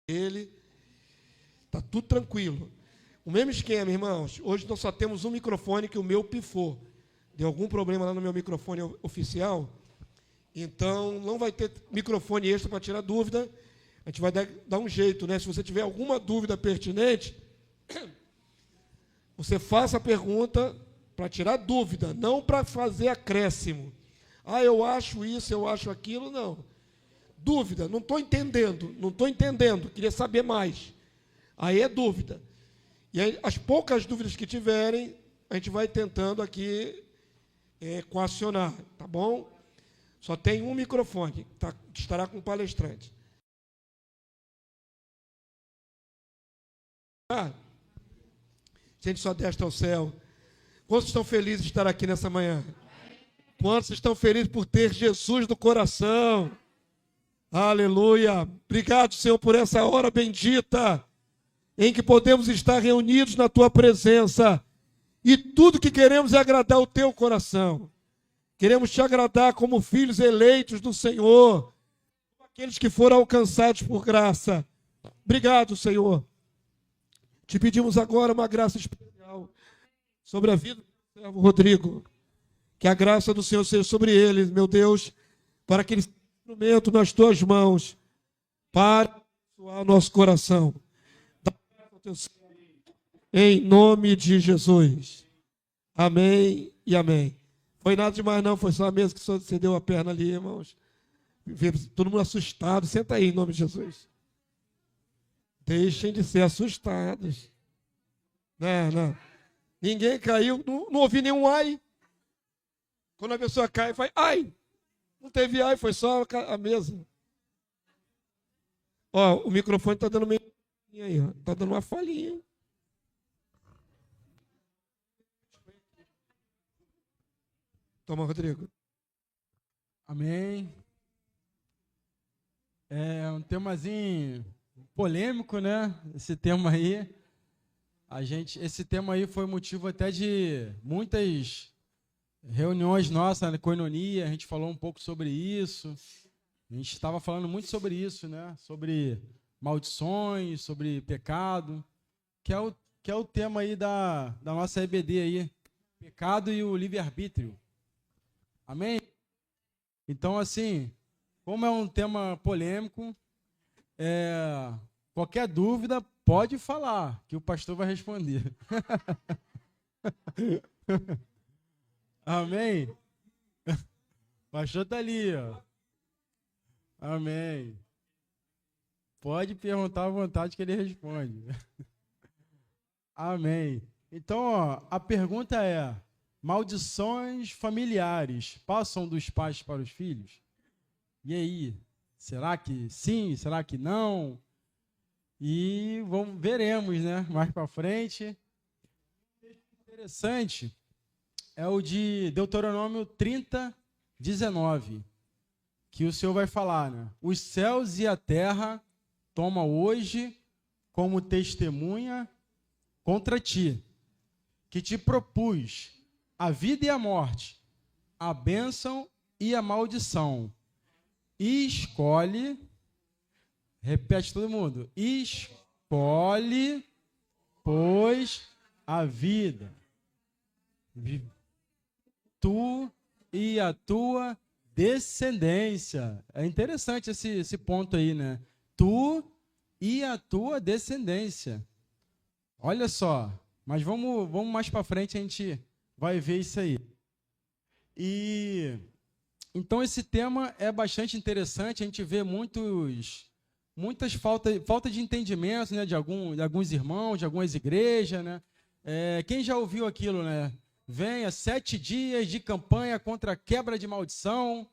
ele, tá tudo tranquilo. O mesmo esquema, irmãos. Hoje nós só temos um microfone que o meu pifou. Deu algum problema lá no meu microfone oficial. Então, não vai ter microfone extra para tirar dúvida. A gente vai dar um jeito, né? Se você tiver alguma dúvida pertinente, você faça a pergunta para tirar dúvida, não para fazer acréscimo. Ah, eu acho isso, eu acho aquilo, não. Dúvida, não estou entendendo, queria saber mais. Aí é dúvida. E aí, as poucas dúvidas que tiverem, a gente vai tentando aqui coacionar, tá bom? Só tem um microfone, que estará com o palestrante. Gente, só desce ao céu. Quantos estão felizes de estar aqui nessa manhã? Quantos estão felizes por ter Jesus no coração? Aleluia! Obrigado, Senhor, por essa hora bendita em que podemos estar reunidos na Tua presença e tudo que queremos é agradar o Teu coração. Queremos Te agradar como filhos eleitos do Senhor, aqueles que foram alcançados por graça. Obrigado, Senhor. Te pedimos agora uma graça especial sobre a vida do servo Rodrigo. Que a graça do Senhor seja sobre ele, meu Deus, para que ele seja um instrumento nas Tuas mãos, para abençoar o nosso coração. Em nome de Jesus. Amém e amém. Foi nada demais não, foi só a mesa que você deu a perna ali, irmãos. Todo mundo assustado. Senta aí em nome de Jesus. Deixem de ser assustados. Não. Ninguém caiu, não ouvi nenhum ai. Quando a pessoa cai, faz ai. Não teve ai, foi só a mesa. Ó, o microfone está dando meio aí, ó. Está dando uma falhinha. Toma, Rodrigo. Amém. É um temazinho polêmico, né? Esse tema aí. Esse tema aí foi motivo até de muitas reuniões nossas na Koinonia. A gente falou um pouco sobre isso. A gente estava falando muito sobre isso, né? Sobre maldições, sobre pecado, que é o tema aí da nossa EBD aí. Pecado e o livre-arbítrio. Amém? Então, assim, como é um tema polêmico, qualquer dúvida pode falar, que o pastor vai responder. Amém? O pastor está ali, ó. Amém. Pode perguntar à vontade que ele responde. Amém. Então, ó, a pergunta é: maldições familiares passam dos pais para os filhos? E aí? Será que sim? Será que não? E veremos, né? Mais para frente. Interessante é o de Deuteronômio 30, 19, que o Senhor vai falar, né? Os céus e a terra toma hoje como testemunha contra ti, que te propus a vida e a morte, a bênção e a maldição. E escolhe, repete todo mundo, escolhe, pois, a vida, tu e a tua descendência. É interessante esse ponto aí, né? Tu e a tua descendência. Olha só, mas vamos mais para frente, a gente vai ver isso aí. E então esse tema é bastante interessante, a gente vê muitas falta de entendimento, né, de alguns irmãos, de algumas igrejas, né? Quem já ouviu aquilo, né? Venha 7 dias de campanha contra a quebra de maldição,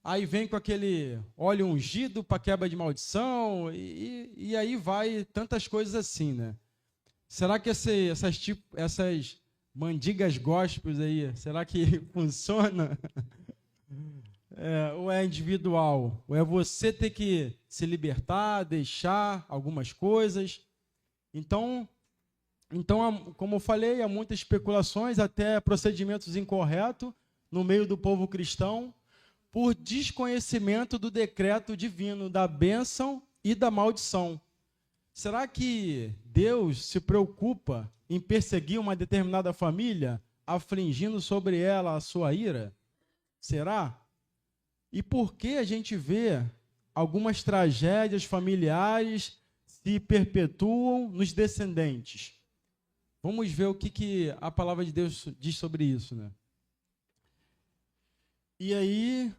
aí vem com aquele óleo ungido para quebra de maldição, e aí vai tantas coisas assim, né? Será que essas mandigas gospels aí, será que funciona? Ou é individual? Ou é você ter que se libertar, deixar algumas coisas? Então, como eu falei, há muitas especulações, até procedimentos incorretos no meio do povo cristão, por desconhecimento do decreto divino da bênção e da maldição. Será que Deus se preocupa em perseguir uma determinada família, afligindo sobre ela a sua ira? Será? E por que a gente vê algumas tragédias familiares se perpetuam nos descendentes? Vamos ver o que a palavra de Deus diz sobre isso, né? E aí,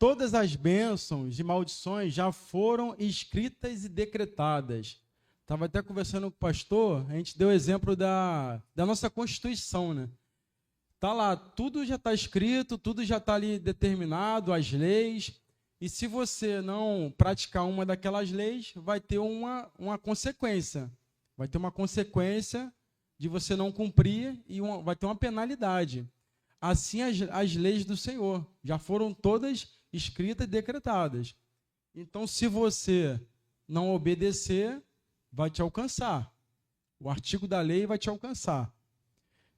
todas as bênçãos e maldições já foram escritas e decretadas. Estava até conversando com o pastor, a gente deu o exemplo da nossa Constituição, né? Está lá, tudo já está escrito, tudo já está ali determinado, as leis. E se você não praticar uma daquelas leis, vai ter uma consequência. Vai ter uma consequência de você não cumprir e vai ter uma penalidade. Assim as leis do Senhor já foram todas escritas e decretadas. Então, se você não obedecer, vai te alcançar. O artigo da lei vai te alcançar.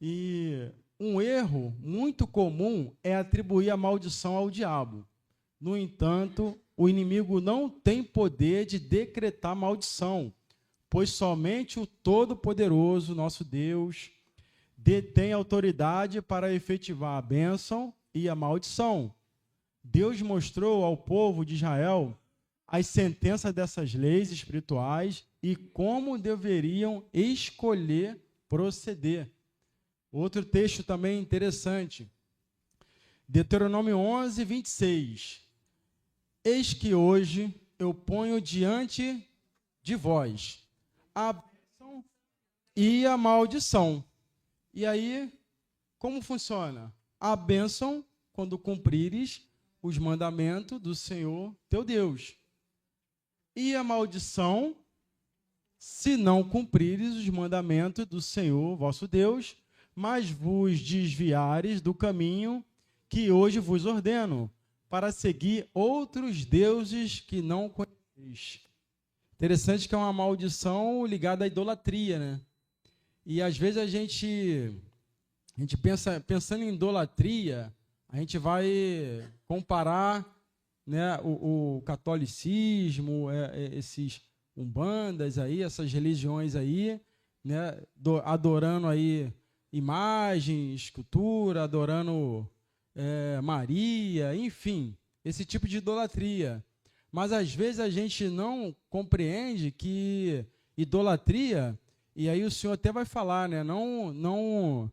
E um erro muito comum é atribuir a maldição ao diabo. No entanto, o inimigo não tem poder de decretar maldição, pois somente o Todo-Poderoso, nosso Deus, detém autoridade para efetivar a bênção e a maldição. Deus mostrou ao povo de Israel as sentenças dessas leis espirituais e como deveriam escolher proceder. Outro texto também interessante, Deuteronômio 11, 26. Eis que hoje eu ponho diante de vós a bênção e a maldição. E aí, como funciona? A bênção, quando cumprires os mandamentos do Senhor teu Deus. E a maldição, se não cumprires os mandamentos do Senhor vosso Deus, mas vos desviares do caminho que hoje vos ordeno, para seguir outros deuses que não conheceis. Interessante que é uma maldição ligada à idolatria, né? E às vezes a gente pensando em idolatria, a gente vai comparar, né, o catolicismo, esses umbandas aí, essas religiões aí, né, adorando aí imagem, escultura, adorando Maria, enfim, esse tipo de idolatria. Mas às vezes a gente não compreende que idolatria, e aí o Senhor até vai falar, né, não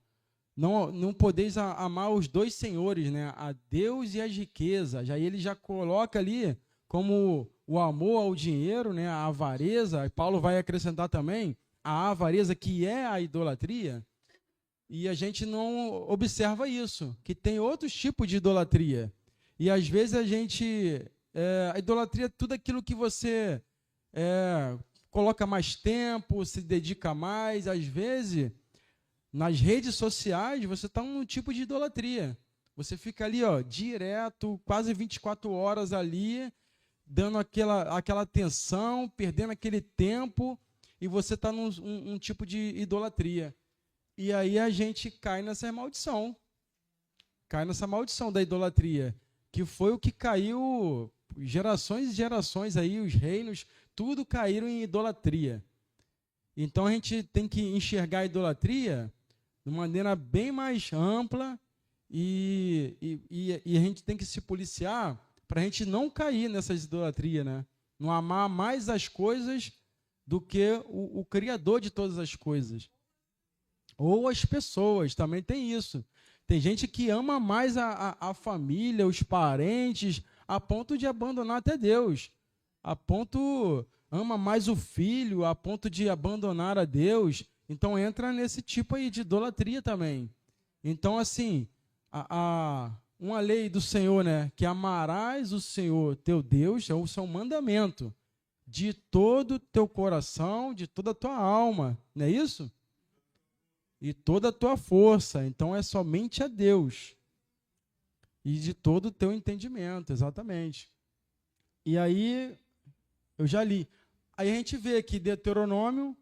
podeis amar os dois senhores, né, a Deus e as riquezas. Aí ele já coloca ali como o amor ao dinheiro, né, a avareza, e Paulo vai acrescentar também a avareza, que é a idolatria. E a gente não observa isso, que tem outros tipos de idolatria. E às vezes a idolatria é tudo aquilo que você coloca mais tempo, se dedica mais. Às vezes, nas redes sociais, você está num tipo de idolatria. Você fica ali, direto, quase 24 horas ali, dando aquela atenção, perdendo aquele tempo, e você está num tipo de idolatria. E aí a gente cai nessa maldição da idolatria, que foi o que caiu, gerações e gerações aí, os reinos, tudo caíram em idolatria. Então a gente tem que enxergar a idolatria de maneira bem mais ampla e a gente tem que se policiar para a gente não cair nessas idolatrias, né? Não amar mais as coisas do que o Criador de todas as coisas. Ou as pessoas, também tem isso. Tem gente que ama mais a família, os parentes, a ponto de abandonar até Deus. Ama mais o filho, a ponto de abandonar a Deus. Então entra nesse tipo aí de idolatria também. Então, assim, uma lei do Senhor, né? Que amarás o Senhor teu Deus, é o seu mandamento, de todo o teu coração, de toda a tua alma. Não é isso? E toda a tua força. Então é somente a Deus. E de todo o teu entendimento, exatamente. E aí, eu já li. Aí a gente vê aqui Deuteronômio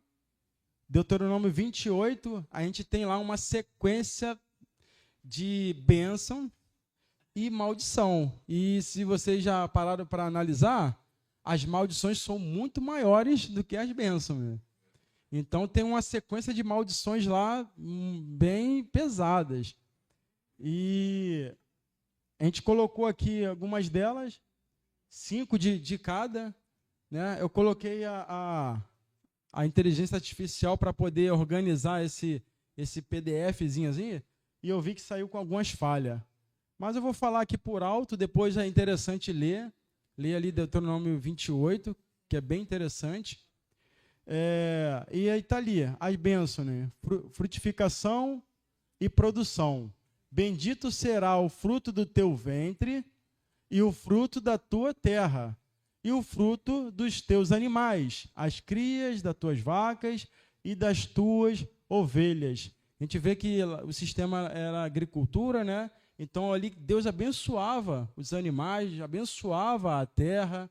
28, a gente tem lá uma sequência de bênção e maldição. E se vocês já pararam para analisar, as maldições são muito maiores do que as bênçãos. Né? Então tem uma sequência de maldições lá bem pesadas. E a gente colocou aqui algumas delas, 5 de cada. Né? Eu coloquei a inteligência artificial para poder organizar esse PDFzinho assim, e eu vi que saiu com algumas falhas. Mas eu vou falar aqui por alto, depois é interessante ler. Ler ali Deuteronômio 28, que é bem interessante. E aí está ali, as bênçãos, né? Frutificação e produção. Bendito será o fruto do teu ventre e o fruto da tua terra e o fruto dos teus animais, as crias das tuas vacas e das tuas ovelhas. A gente vê que o sistema era agricultura, né? Então ali Deus abençoava os animais, abençoava a terra.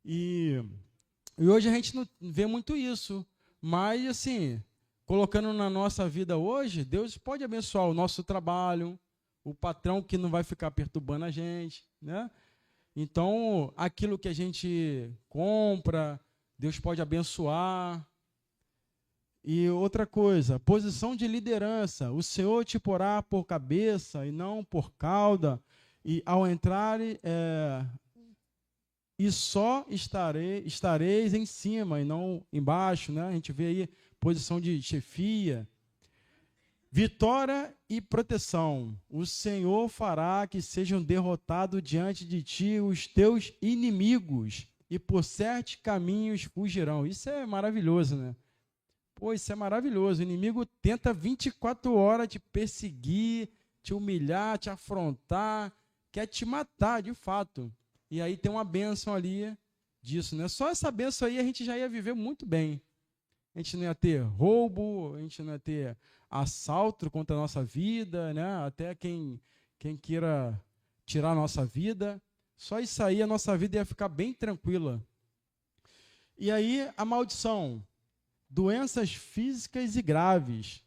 E hoje a gente não vê muito isso. Mas, assim, colocando na nossa vida hoje, Deus pode abençoar o nosso trabalho, o patrão que não vai ficar perturbando a gente, né? Então, aquilo que a gente compra, Deus pode abençoar. E outra coisa, posição de liderança. O Senhor te porá por cabeça e não por cauda. E ao entrar, e só estareis em cima e não embaixo. Né? A gente vê aí posição de chefia. Vitória e proteção. O Senhor fará que sejam derrotados diante de ti os teus inimigos, e por 7 caminhos fugirão. Isso é maravilhoso, né? Pô, isso é maravilhoso. O inimigo tenta 24 horas te perseguir, te humilhar, te afrontar, quer te matar, de fato. E aí tem uma bênção ali disso, né? Só essa bênção aí a gente já ia viver muito bem. A gente não ia ter roubo, a gente não ia ter assalto contra a nossa vida, né? Até quem queira tirar a nossa vida. Só isso aí a nossa vida ia ficar bem tranquila. E aí a maldição. Doenças físicas e graves.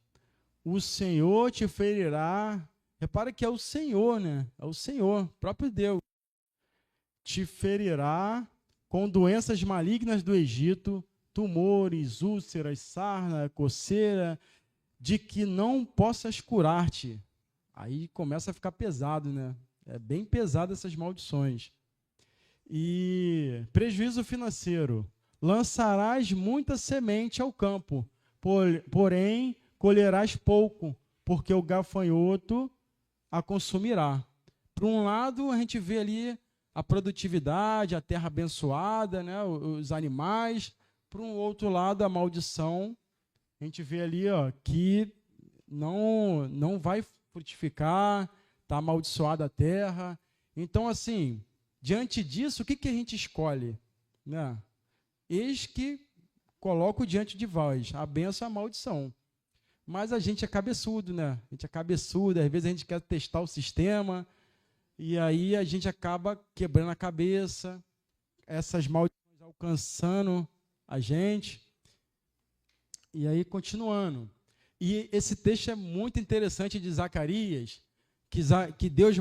O Senhor te ferirá. Repara que é o Senhor, né? É o Senhor, próprio Deus. Te ferirá com doenças malignas do Egito, tumores, úlceras, sarna, coceira, de que não possas curar-te. Aí começa a ficar pesado, né? É bem pesado essas maldições. E prejuízo financeiro. Lançarás muita semente ao campo, porém colherás pouco, porque o gafanhoto a consumirá. Por um lado, a gente vê ali a produtividade, a terra abençoada, né, os animais. Por um outro lado, a maldição. A gente vê ali que não vai frutificar, está amaldiçoada a terra. Então, assim, diante disso, o que a gente escolhe? Né? Eis que coloco diante de vós a bênção e a maldição. Mas a gente é cabeçudo, né? A gente é cabeçudo, às vezes a gente quer testar o sistema, e aí a gente acaba quebrando a cabeça, essas maldições alcançando a gente. E aí, continuando. E esse texto é muito interessante de Zacarias, que Deus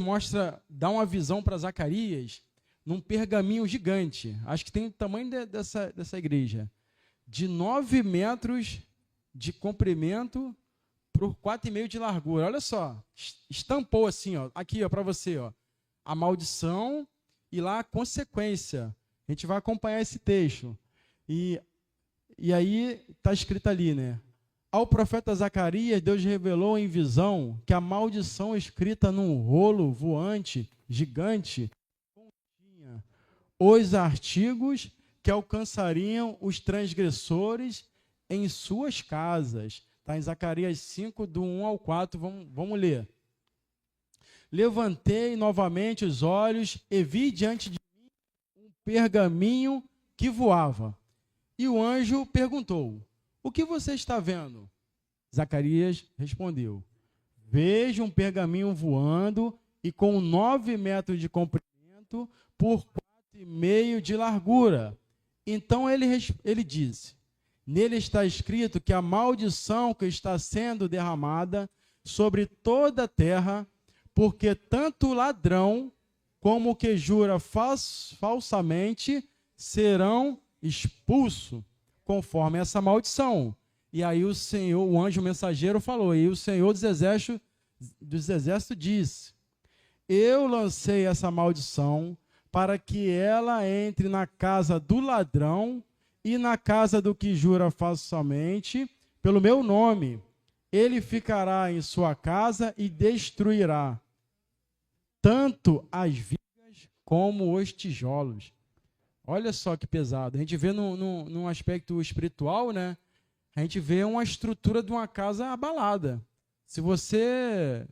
dá uma visão para Zacarias num pergaminho gigante. Acho que tem o tamanho dessa igreja. De 9 metros de comprimento por 4,5 de largura. Olha só, estampou assim, aqui para você, a maldição e lá a consequência. A gente vai acompanhar esse texto. E aí está escrito ali, né? Ao profeta Zacarias, Deus revelou em visão que a maldição escrita num rolo voante, gigante, continha os artigos que alcançariam os transgressores em suas casas. Está em Zacarias 5, do 1 ao 4, vamos ler. Levantei novamente os olhos e vi diante de mim um pergaminho que voava. E o anjo perguntou: o que você está vendo? Zacarias respondeu: vejo um pergaminho voando e com 9 metros de comprimento por 4,5 de largura. Então ele disse: nele está escrito que a maldição que está sendo derramada sobre toda a terra, porque tanto o ladrão como o que jura falsamente serão expulsos conforme essa maldição. E aí o Senhor, o anjo mensageiro falou, e o Senhor dos exércitos disse: eu lancei essa maldição para que ela entre na casa do ladrão e na casa do que jura falsamente pelo meu nome. Ele ficará em sua casa e destruirá tanto as vigas como os tijolos. Olha só que pesado. A gente vê num aspecto espiritual, né? A gente vê uma estrutura de uma casa abalada. Se você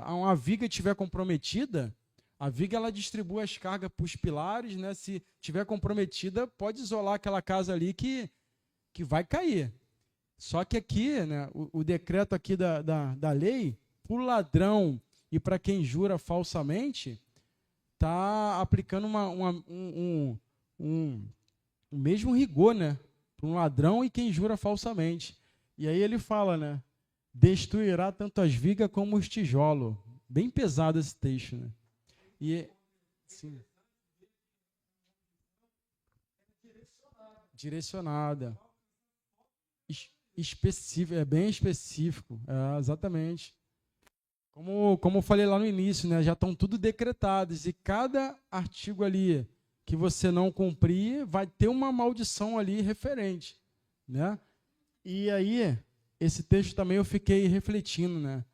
uma viga estiver comprometida, a viga ela distribui as cargas para os pilares, né? Se estiver comprometida, pode isolar aquela casa ali que vai cair. Só que aqui, né, o decreto aqui da lei, para o ladrão e para quem jura falsamente, está aplicando um mesmo rigor, né? Para um ladrão e quem jura falsamente. E aí ele fala, né? Destruirá tanto as vigas como os tijolos. Bem pesado esse texto, né? E, sim. Direcionada. Específico, é bem específico. Exatamente. Como eu falei lá no início, né? Já estão tudo decretados. E cada artigo ali que você não cumprir, vai ter uma maldição ali referente, né? E aí, esse texto também eu fiquei refletindo, né?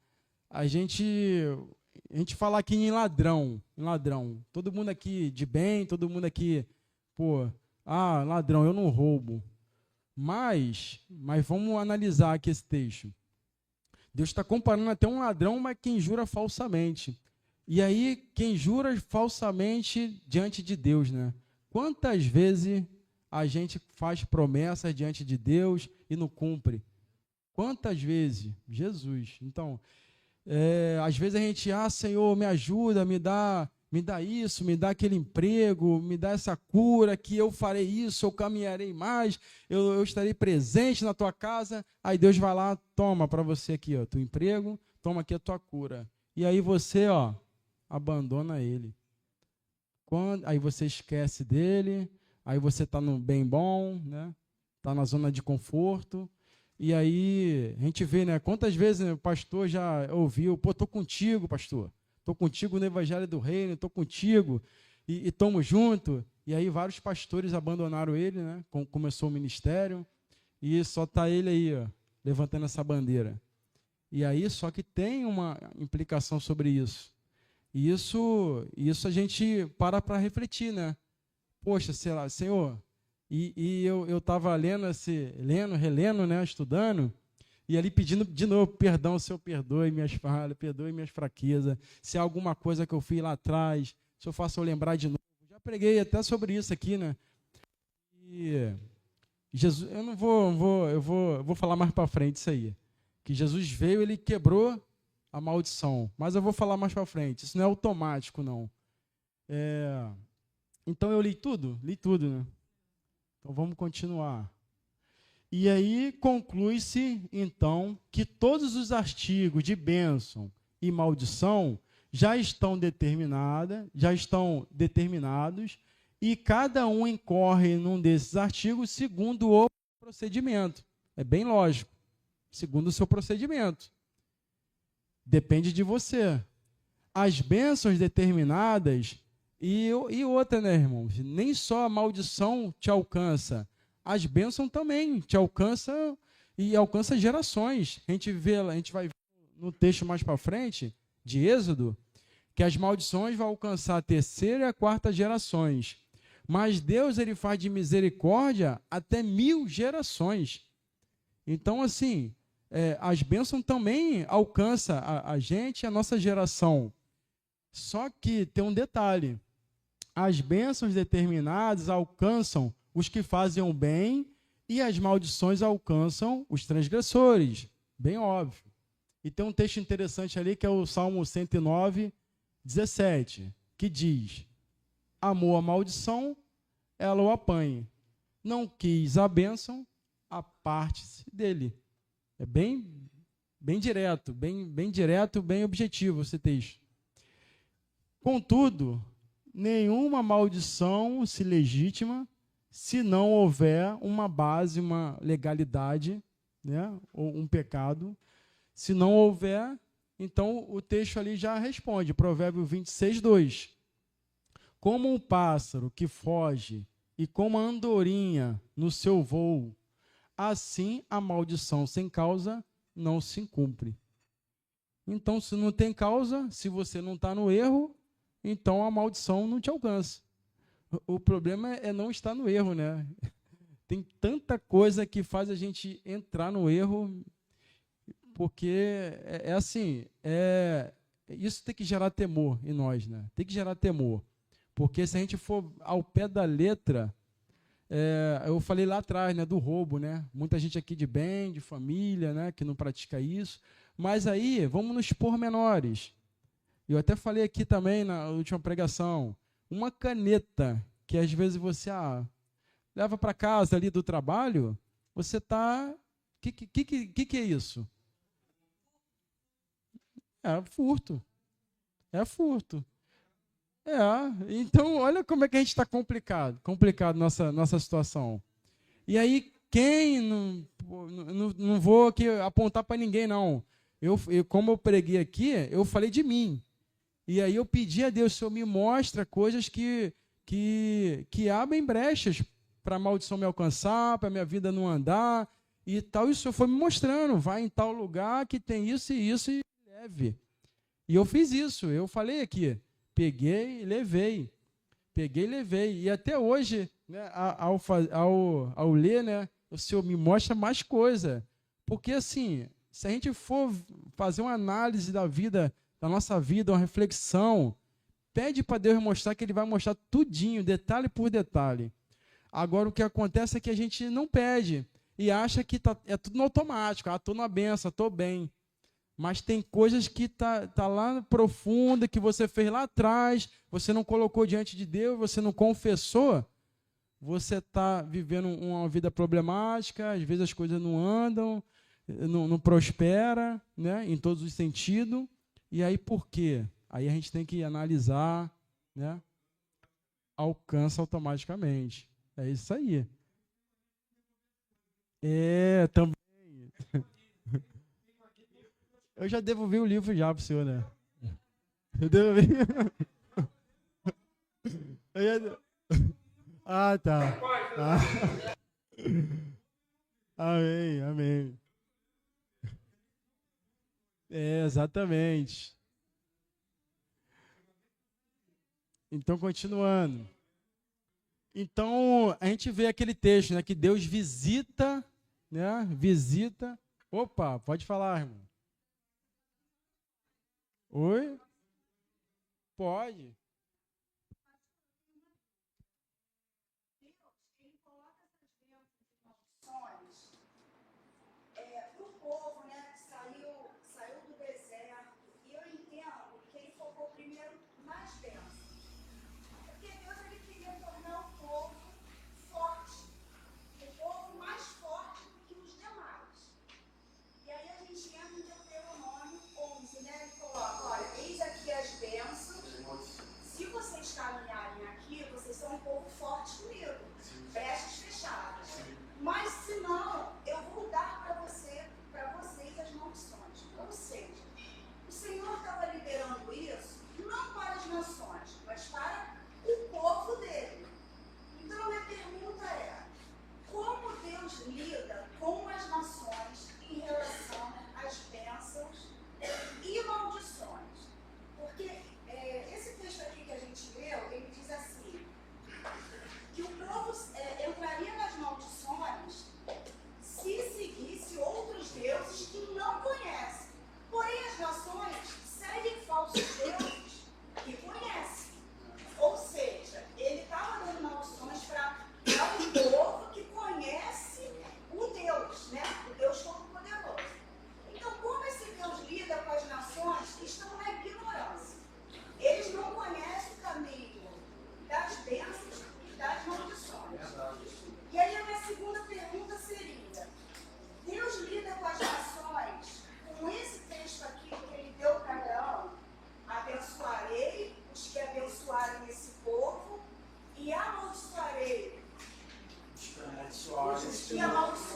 A gente fala aqui em ladrão, todo mundo aqui de bem, todo mundo aqui, ladrão, eu não roubo. Mas vamos analisar aqui esse texto. Deus está comparando até um ladrão, mas quem jura falsamente. E aí, quem jura falsamente diante de Deus, né? Quantas vezes a gente faz promessas diante de Deus e não cumpre? Quantas vezes? Jesus. Então, às vezes a gente, Senhor, me ajuda, me dá isso, me dá aquele emprego, me dá essa cura, que eu farei isso, eu caminharei mais, eu estarei presente na tua casa. Aí Deus vai lá, toma para você aqui, ó, teu emprego, toma aqui a tua cura. E aí você, abandona ele. Aí você esquece dele, aí você está no bem bom, né? Está na zona de conforto. E aí a gente vê, né? Quantas vezes, né, o pastor já ouviu, estou contigo, pastor. Estou contigo no Evangelho do Reino, estou contigo e estamos juntos. E aí vários pastores abandonaram ele, né? Começou o ministério e só está ele aí, ó, levantando essa bandeira. E aí só que tem uma implicação sobre isso. E isso a gente para refletir, né? Poxa, sei lá, Senhor, e eu estava relendo, né? Estudando. E ali pedindo de novo, perdão, o Senhor perdoe minhas falhas, perdoe minhas fraquezas. Se há alguma coisa que eu fiz lá atrás, se eu faço eu lembrar de novo. Já preguei até sobre isso aqui, né? E Jesus, eu vou falar mais para frente isso aí. Que Jesus veio, ele quebrou a maldição. Mas eu vou falar mais para frente. Isso não é automático, não. Então eu li tudo, né? Então vamos continuar. E aí conclui-se, então, que todos os artigos de bênção e maldição já estão determinados, e cada um incorre num desses artigos segundo o procedimento. É bem lógico, segundo o seu procedimento. Depende de você. As bênçãos determinadas, e outra, né, irmãos? Nem só a maldição te alcança, as bênçãos também te alcançam e alcança gerações. A gente vai ver no texto mais para frente, de Êxodo, que as maldições vão alcançar a terceira e a quarta gerações. Mas Deus, ele faz de misericórdia até 1000 gerações. Então, assim, as bênçãos também alcançam a gente, a nossa geração. Só que tem um detalhe. As bênçãos determinadas alcançam os que fazem o bem e as maldições alcançam os transgressores. Bem óbvio. E tem um texto interessante ali que é o Salmo 109, 17, que diz: amou a maldição, ela o apanhe. Não quis a bênção, aparte-se dele. É bem direto, bem direto, bem objetivo esse texto. Contudo, nenhuma maldição se legitima se não houver uma base, uma legalidade, né, ou um pecado. Se não houver, então o texto ali já responde, Provérbio 26, 2. Como um pássaro que foge e como a andorinha no seu voo, assim a maldição sem causa não se cumpre. Então, se não tem causa, se você não está no erro, então a maldição não te alcança. O problema é não estar no erro, né? Tem tanta coisa que faz a gente entrar no erro, porque assim, isso tem que gerar temor em nós, né? Tem que gerar temor. Porque se a gente for ao pé da letra, eu falei lá atrás, né, do roubo, né? Muita gente aqui de bem, de família, né, que não pratica isso. Mas aí, vamos nos pormenores. Eu até falei aqui também na última pregação, uma caneta que às vezes você leva para casa ali do trabalho, você está... Que é isso? É furto. É furto. Então olha como é que a gente está complicado nossa situação. E aí, não vou aqui apontar para ninguém, não. Como eu preguei aqui, eu falei de mim. E aí eu pedi a Deus, Senhor, me mostra coisas que abrem brechas para a maldição me alcançar, para a minha vida não andar e tal. E o Senhor foi me mostrando, vai em tal lugar que tem isso e isso e leve. E eu fiz isso, eu falei aqui. Peguei e levei. E até hoje, né, ao ler, né, o Senhor me mostra mais coisa. Porque, assim, se a gente for fazer uma análise da nossa vida, uma reflexão, pede para Deus mostrar, que Ele vai mostrar tudinho, detalhe por detalhe. Agora, o que acontece é que a gente não pede e acha que é tudo no automático. Estou na benção, estou bem. Mas tem coisas que tá lá profunda, que você fez lá atrás, você não colocou diante de Deus, você não confessou, você está vivendo uma vida problemática, às vezes as coisas não andam, não prospera, né, em todos os sentidos. E aí por quê? Aí a gente tem que analisar, né, alcança automaticamente. É isso aí. Também. Eu já devolvi o livro já pro senhor, né? Eu devolvi. Tá. Amém. Exatamente. Então, continuando. Então, a gente vê aquele texto, né? Que Deus visita, né? Visita. Opa, pode falar, irmão. Oi? Pode. Para o povo, né, que saiu do deserto, e eu entendo que ele focou primeiro nas bênçãos. Porque Deus ele queria tornar o povo forte, o povo mais forte do que os demais. E aí a gente entra em Deuteronômio 11, né? Ele coloca, olha, eis aqui as bênçãos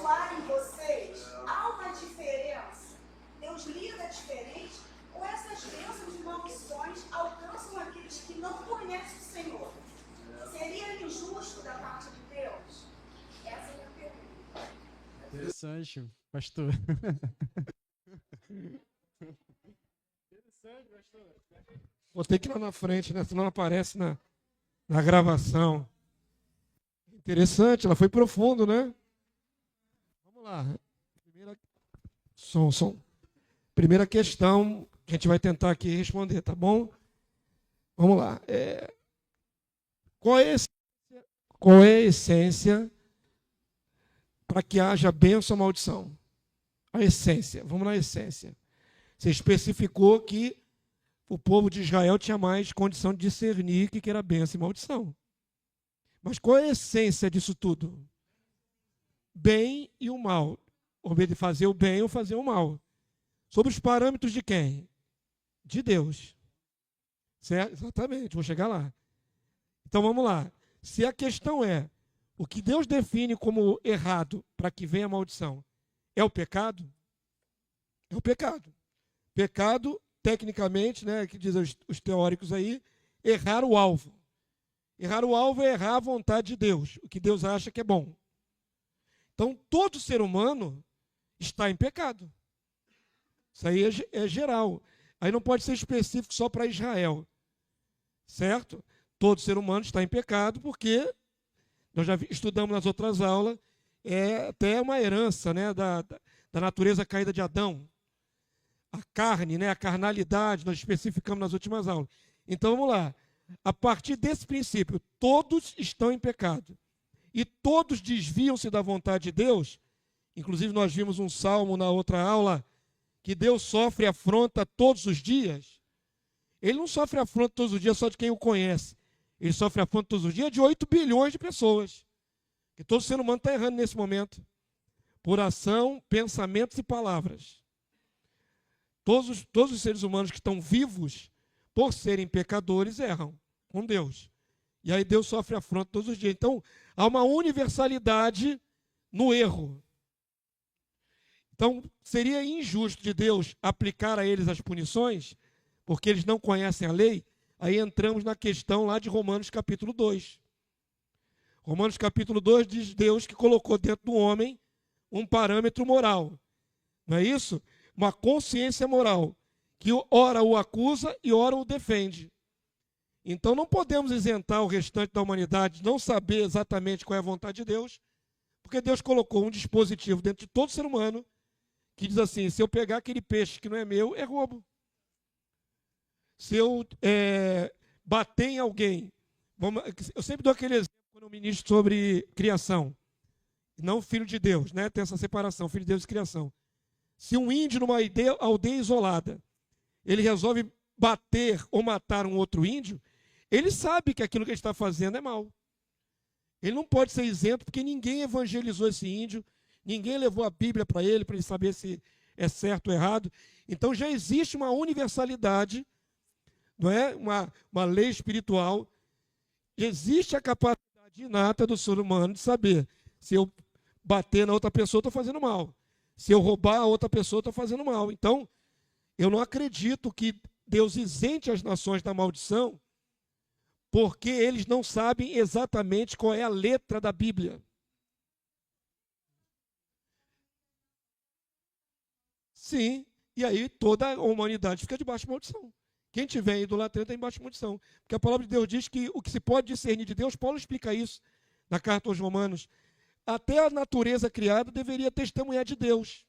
abençoarem vocês, há uma diferença? Deus lida diferente? Ou essas bênçãos e maldições alcançam aqueles que não conhecem o Senhor? Seria injusto da parte de Deus? Essa é a minha pergunta. Interessante, pastor. Interessante, pastor. Vou ter que ir lá na frente, né? Senão não aparece na gravação. Interessante, ela foi profundo, né? Vamos lá. Primeira questão que a gente vai tentar aqui responder, tá bom? Vamos lá. Qual é a essência para que haja bênção ou maldição? A essência. Vamos na essência. Você especificou que o povo de Israel tinha mais condição de discernir o que era bênção e maldição. Mas qual é a essência disso tudo? Bem e o mal. Fazer o bem ou fazer o mal. Sob os parâmetros de quem? De Deus. Certo? Exatamente, vou chegar lá. Então vamos lá. Se a questão é o que Deus define como errado para que venha a maldição, é o pecado? É o pecado. Pecado, tecnicamente, né, que dizem os teóricos aí, errar o alvo. Errar o alvo é errar a vontade de Deus, o que Deus acha que é bom. Então, todo ser humano está em pecado. Isso aí é geral. Aí não pode ser específico só para Israel. Certo? Todo ser humano está em pecado porque, nós já estudamos nas outras aulas, é até uma herança, né, da natureza caída de Adão. A carne, né, a carnalidade, nós especificamos nas últimas aulas. Então, vamos lá. A partir desse princípio, todos estão em pecado. E todos desviam-se da vontade de Deus. Inclusive, nós vimos um salmo na outra aula, que Deus sofre afronta todos os dias. Ele não sofre afronta todos os dias só de quem o conhece. Ele sofre afronta todos os dias de 8 bilhões de pessoas. Que todo ser humano está errando nesse momento. Por ação, pensamentos e palavras. Todos os seres humanos que estão vivos, por serem pecadores, erram com Deus. E aí Deus sofre afronta todos os dias. Então, há uma universalidade no erro. Então, seria injusto de Deus aplicar a eles as punições, porque eles não conhecem a lei. Aí entramos na questão lá de Romanos capítulo 2. Romanos capítulo 2 diz Deus que colocou dentro do homem um parâmetro moral. Não é isso? Uma consciência moral, que ora o acusa e ora o defende. Então não podemos isentar o restante da humanidade de não saber exatamente qual é a vontade de Deus, porque Deus colocou um dispositivo dentro de todo ser humano que diz assim: se eu pegar aquele peixe que não é meu, é roubo. Se eu bater em alguém, eu sempre dou aquele exemplo quando eu ministro sobre criação, não filho de Deus, né? Tem essa separação, filho de Deus e criação. Se um índio numa aldeia isolada, ele resolve bater ou matar um outro índio, ele sabe que aquilo que ele está fazendo é mal. Ele não pode ser isento porque ninguém evangelizou esse índio, ninguém levou a Bíblia para ele saber se é certo ou errado. Então já existe uma universalidade, não é? Uma lei espiritual. Existe a capacidade inata do ser humano de saber se eu bater na outra pessoa, estou fazendo mal. Se eu roubar a outra pessoa, estou fazendo mal. Então, eu não acredito que Deus isente as nações da maldição, porque eles não sabem exatamente qual é a letra da Bíblia. Sim, e aí toda a humanidade fica debaixo de maldição. Quem tiver idolatria está embaixo de maldição. Porque a palavra de Deus diz que o que se pode discernir de Deus, Paulo explica isso na carta aos Romanos. Até a natureza criada deveria testemunhar de Deus.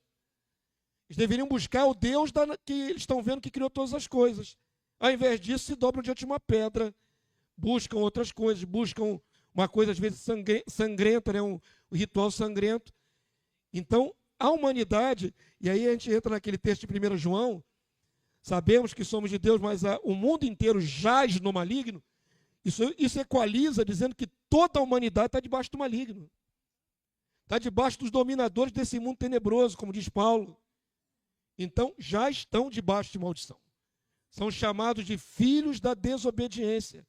Eles deveriam buscar o Deus que eles estão vendo que criou todas as coisas. Ao invés disso, se dobram diante de uma pedra, buscam outras coisas, buscam uma coisa às vezes sangrenta, né? Um ritual sangrento. Então, a humanidade, e aí a gente entra naquele texto de 1 João, sabemos que somos de Deus, mas o mundo inteiro jaz no maligno. Isso equaliza dizendo que toda a humanidade está debaixo do maligno. Está debaixo dos dominadores desse mundo tenebroso, como diz Paulo. Então, já estão debaixo de maldição. São chamados de filhos da desobediência.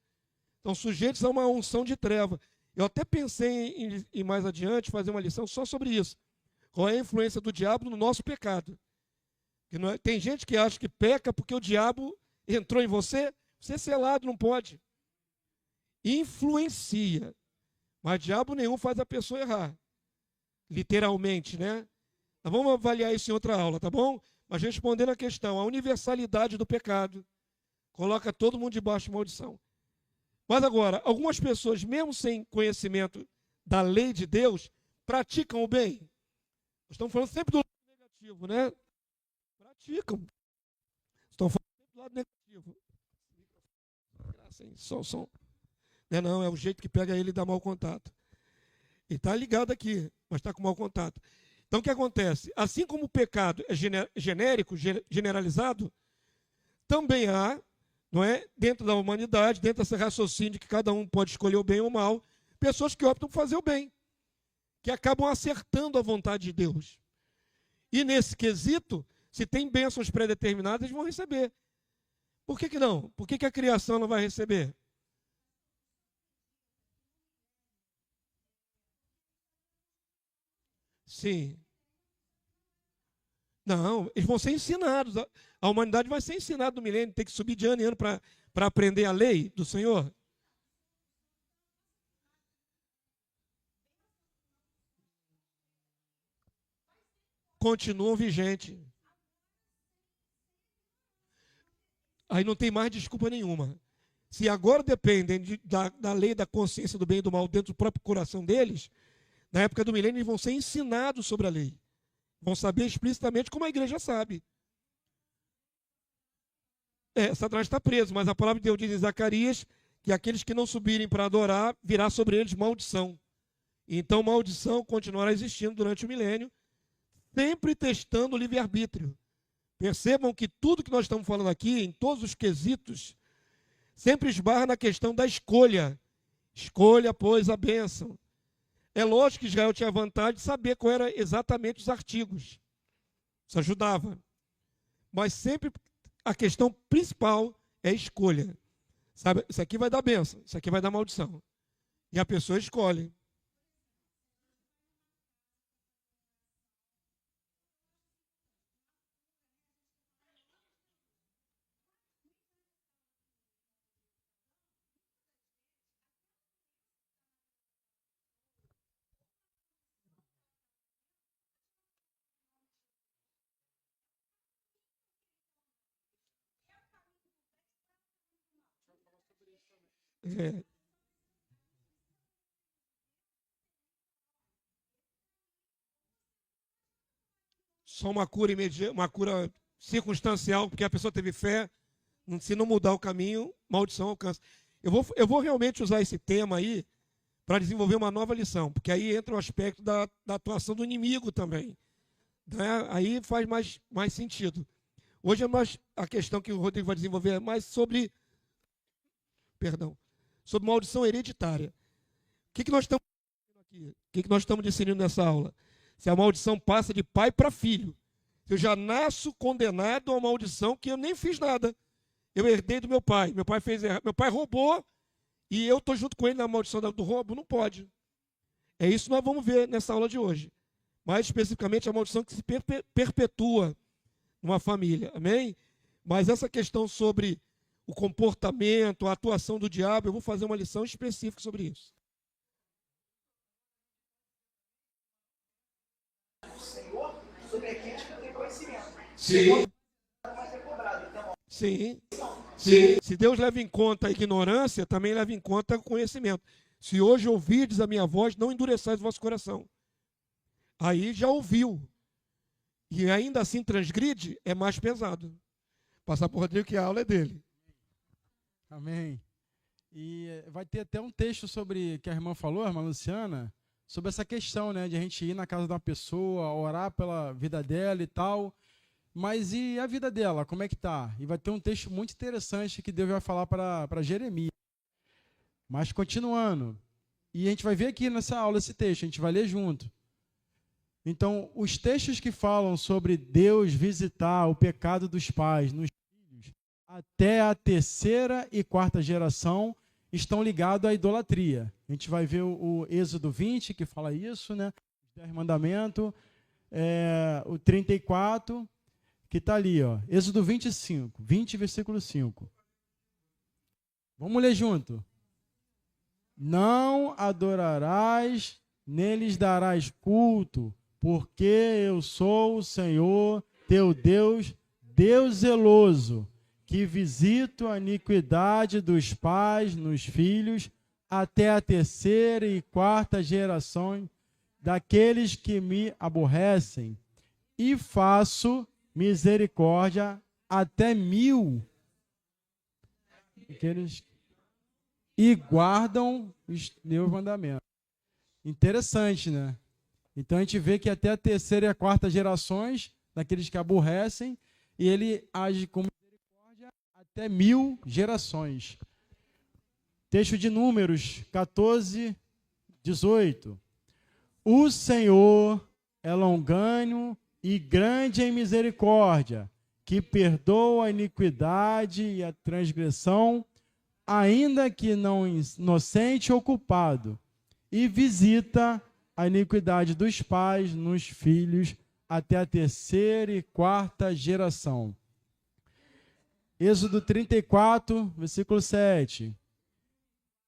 Estão sujeitos a uma unção de treva. Eu até pensei em mais adiante fazer uma lição só sobre isso. Qual é a influência do diabo no nosso pecado? Tem gente que acha que peca porque o diabo entrou em você. Você é selado, não pode. Influencia. Mas diabo nenhum faz a pessoa errar. Literalmente, né? Nós vamos avaliar isso em outra aula, tá bom? Mas respondendo a questão, a universalidade do pecado coloca todo mundo debaixo de maldição. Mas agora, algumas pessoas, mesmo sem conhecimento da lei de Deus, praticam o bem. Nós estamos falando sempre do lado negativo, né? Praticam. Estão falando sempre do lado negativo. Som. Não, é o jeito que pega ele e dá mau contato. Ele está ligado aqui, mas está com mau contato. Então, o que acontece? Assim como o pecado é genérico, generalizado, também há, não é, dentro da humanidade, dentro desse raciocínio de que cada um pode escolher o bem ou o mal, pessoas que optam por fazer o bem, que acabam acertando a vontade de Deus. E nesse quesito, se tem bênçãos pré-determinadas, eles vão receber. Por que não? Por que a criação não vai receber? Sim. Não, eles vão ser ensinados. A humanidade vai ser ensinada no milênio, tem que subir de ano em ano para aprender a lei do Senhor. Continuam vigentes. Aí não tem mais desculpa nenhuma. Se agora dependem da lei da consciência do bem e do mal dentro do próprio coração deles, na época do milênio eles vão ser ensinados sobre a lei. Vão saber explicitamente como a igreja sabe. Satanás está preso, mas a palavra de Deus diz em Zacarias que aqueles que não subirem para adorar, virá sobre eles maldição. Então maldição continuará existindo durante o milênio, sempre testando o livre-arbítrio. Percebam que tudo que nós estamos falando aqui, em todos os quesitos, sempre esbarra na questão da escolha. Escolha, pois, a bênção. É lógico que Israel tinha vantagem de saber qual era exatamente os artigos. Isso ajudava. Mas sempre a questão principal é a escolha. Sabe, isso aqui vai dar bênção, isso aqui vai dar maldição. E a pessoa escolhe. É. Só uma cura imediata, uma cura circunstancial, porque a pessoa teve fé. Se não mudar o caminho, maldição alcança. Eu vou realmente usar esse tema aí para desenvolver uma nova lição, porque aí entra o aspecto da atuação do inimigo também. Né? Aí faz mais sentido. Hoje é mais a questão que o Rodrigo vai desenvolver é mais sobre maldição hereditária. O que nós estamos aqui? O que nós estamos decidindo nessa aula? Se a maldição passa de pai para filho. Se eu já nasço condenado a uma maldição que eu nem fiz nada. Eu herdei do meu pai. Meu pai fez errado. Meu pai roubou e eu estou junto com ele na maldição do roubo? Não pode. É isso que nós vamos ver nessa aula de hoje. Mais especificamente a maldição que se perpetua numa família. Amém? Mas essa questão sobre o comportamento, a atuação do diabo, eu vou fazer uma lição específica sobre isso. O Senhor, sobre aqueles que não têm conhecimento. Sim. Sim. Sim. Se Deus leva em conta a ignorância, também leva em conta o conhecimento. Se hoje ouvirdes a minha voz, não endureçais o vosso coração. Aí já ouviu. E ainda assim transgride, é mais pesado. Passar por Rodrigo, que a aula é dele. Amém. E vai ter até um texto sobre, que a irmã falou, a irmã Luciana, sobre essa questão, né, de a gente ir na casa de uma pessoa, orar pela vida dela e tal. Mas e a vida dela, como é que tá? E vai ter um texto muito interessante que Deus vai falar para Jeremias. Mas continuando, e a gente vai ver aqui nessa aula esse texto, a gente vai ler junto. Então, os textos que falam sobre Deus visitar o pecado dos pais nos filhos até a 3ª e 4ª geração estão ligados à idolatria. A gente vai ver o Êxodo 20, que fala isso, né? Os 10 mandamentos. o 34, que está ali, ó, Êxodo 25, 20, versículo 5. Vamos ler junto. Não adorarás, nem lhes darás culto, porque eu sou o Senhor, teu Deus, Deus zeloso, que visito a iniquidade dos pais nos filhos, até a terceira e quarta geração daqueles que me aborrecem, e faço misericórdia até 1000. Aqueles e guardam os meus mandamentos. Interessante, né? Então a gente vê que até a terceira e a quarta gerações daqueles que aborrecem, e ele age com misericórdia até 1000 gerações. Texto de Números 14, 18. O Senhor é longânimo e grande em misericórdia, que perdoa a iniquidade e a transgressão, ainda que não inocente ou culpado, e visita a iniquidade dos pais nos filhos até a terceira e quarta geração. Êxodo 34, versículo 7.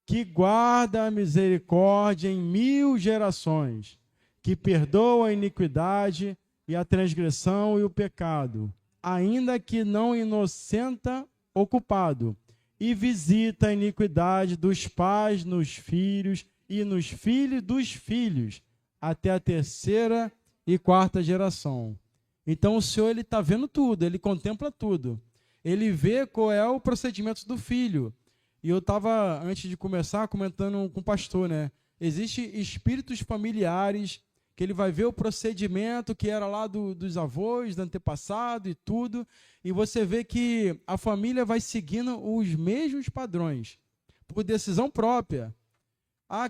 Que guarda a misericórdia em 1000 gerações, que perdoa a iniquidade e a transgressão e o pecado, ainda que não inocenta ou culpado, e visita a iniquidade dos pais nos filhos e nos filhos dos filhos, até a terceira e quarta geração. Então o Senhor está vendo tudo, ele contempla tudo. Ele vê qual é o procedimento do filho. E eu estava, antes de começar, comentando com o pastor, né? Existem espíritos familiares que ele vai ver o procedimento que era lá dos avós, do antepassado e tudo, e você vê que a família vai seguindo os mesmos padrões, por decisão própria.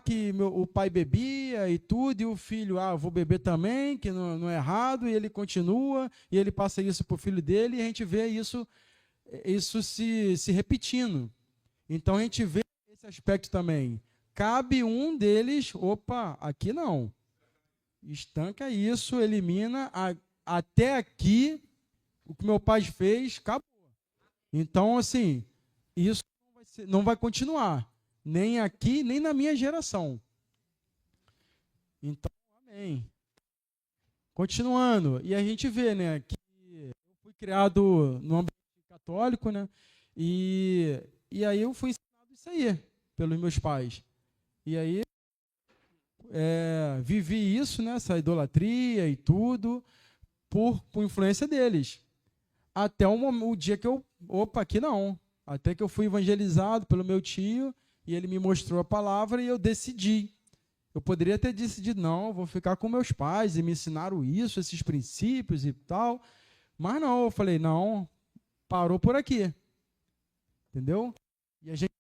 Que o pai bebia e tudo, e o filho, eu vou beber também, que não é errado, e ele continua, e ele passa isso para o filho dele, e a gente vê isso se repetindo. Então a gente vê esse aspecto também. Cabe um deles, aqui não. Estanca isso, elimina, até aqui, o que meu pai fez, acabou. Então, assim, isso não vai continuar, nem aqui, nem na minha geração. Então, amém. Continuando, e a gente vê, né, que eu fui criado no ambiente católico, né, e aí eu fui ensinado isso aí, pelos meus pais. E aí, vivi isso, né, essa idolatria e tudo, por influência deles. Até o dia que eu, aqui não. Até que eu fui evangelizado pelo meu tio, e ele me mostrou a palavra, e eu decidi. Eu poderia ter decidido, não, vou ficar com meus pais, e me ensinaram isso, esses princípios e tal. Mas não, eu falei, não, parou por aqui. Entendeu? E a gente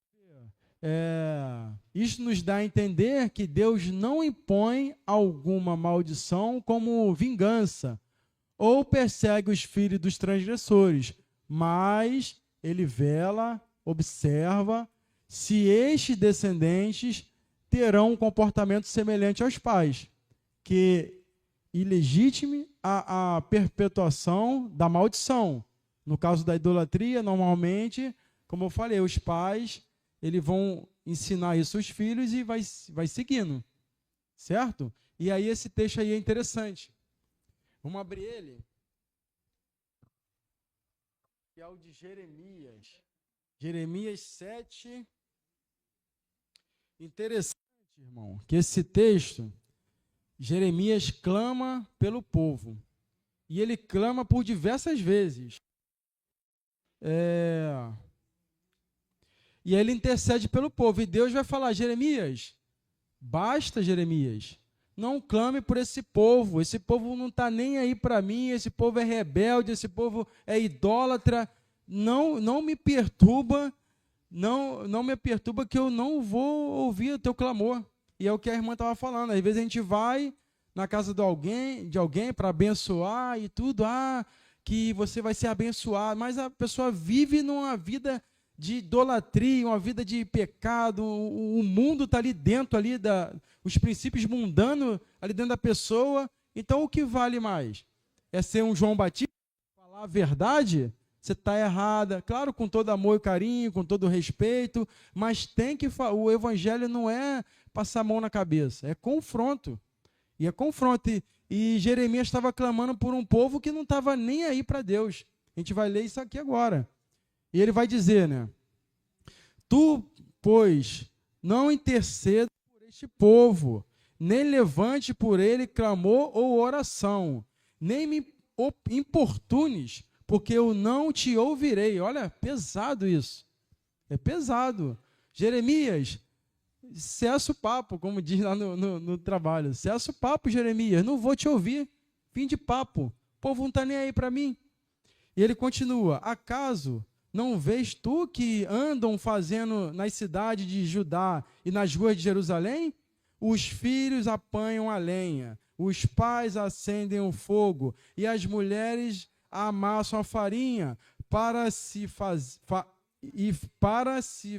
isso nos dá a entender que Deus não impõe alguma maldição como vingança, ou persegue os filhos dos transgressores, mas ele vela, observa se estes descendentes terão um comportamento semelhante aos pais, que ilegitime a perpetuação da maldição. No caso da idolatria, normalmente, como eu falei, os pais eles vão ensinar isso aos filhos e vai seguindo, certo? E aí esse texto aí é interessante. Vamos abrir ele. Que é o de Jeremias. Jeremias 7. Interessante, irmão, que esse texto, Jeremias clama pelo povo. E ele clama por diversas vezes. E aí ele intercede pelo povo. E Deus vai falar, Jeremias, basta, Jeremias. Não clame por esse povo não está nem aí para mim, esse povo é rebelde, esse povo é idólatra, não me perturba, não me perturba que eu não vou ouvir o teu clamor. E é o que a irmã estava falando, às vezes a gente vai na casa de alguém para abençoar e tudo, que você vai ser abençoado, mas a pessoa vive numa vida de idolatria, uma vida de pecado, o mundo está ali dentro, os princípios mundanos ali dentro da pessoa, Então, o que vale mais? É ser um João Batista? Falar a verdade? Você está errada. Claro, com todo amor e carinho, com todo respeito, mas tem que o evangelho não é passar a mão na cabeça, é confronto. E é confronto. E Jeremias estava clamando por um povo que não estava nem aí para Deus. A gente vai ler isso aqui agora. E ele vai dizer, né? Tu, pois, não interceda por este povo, nem levante por ele clamor ou oração, nem me importunes, porque eu não te ouvirei. Olha, pesado isso. É pesado. Jeremias, cessa o papo, como diz lá no trabalho. Cessa o papo, Jeremias, não vou te ouvir. Fim de papo. O povo não está nem aí para mim. E ele continua, acaso não vês tu que andam fazendo nas cidades de Judá e nas ruas de Jerusalém? Os filhos apanham a lenha, os pais acendem o fogo e as mulheres amassam a farinha para se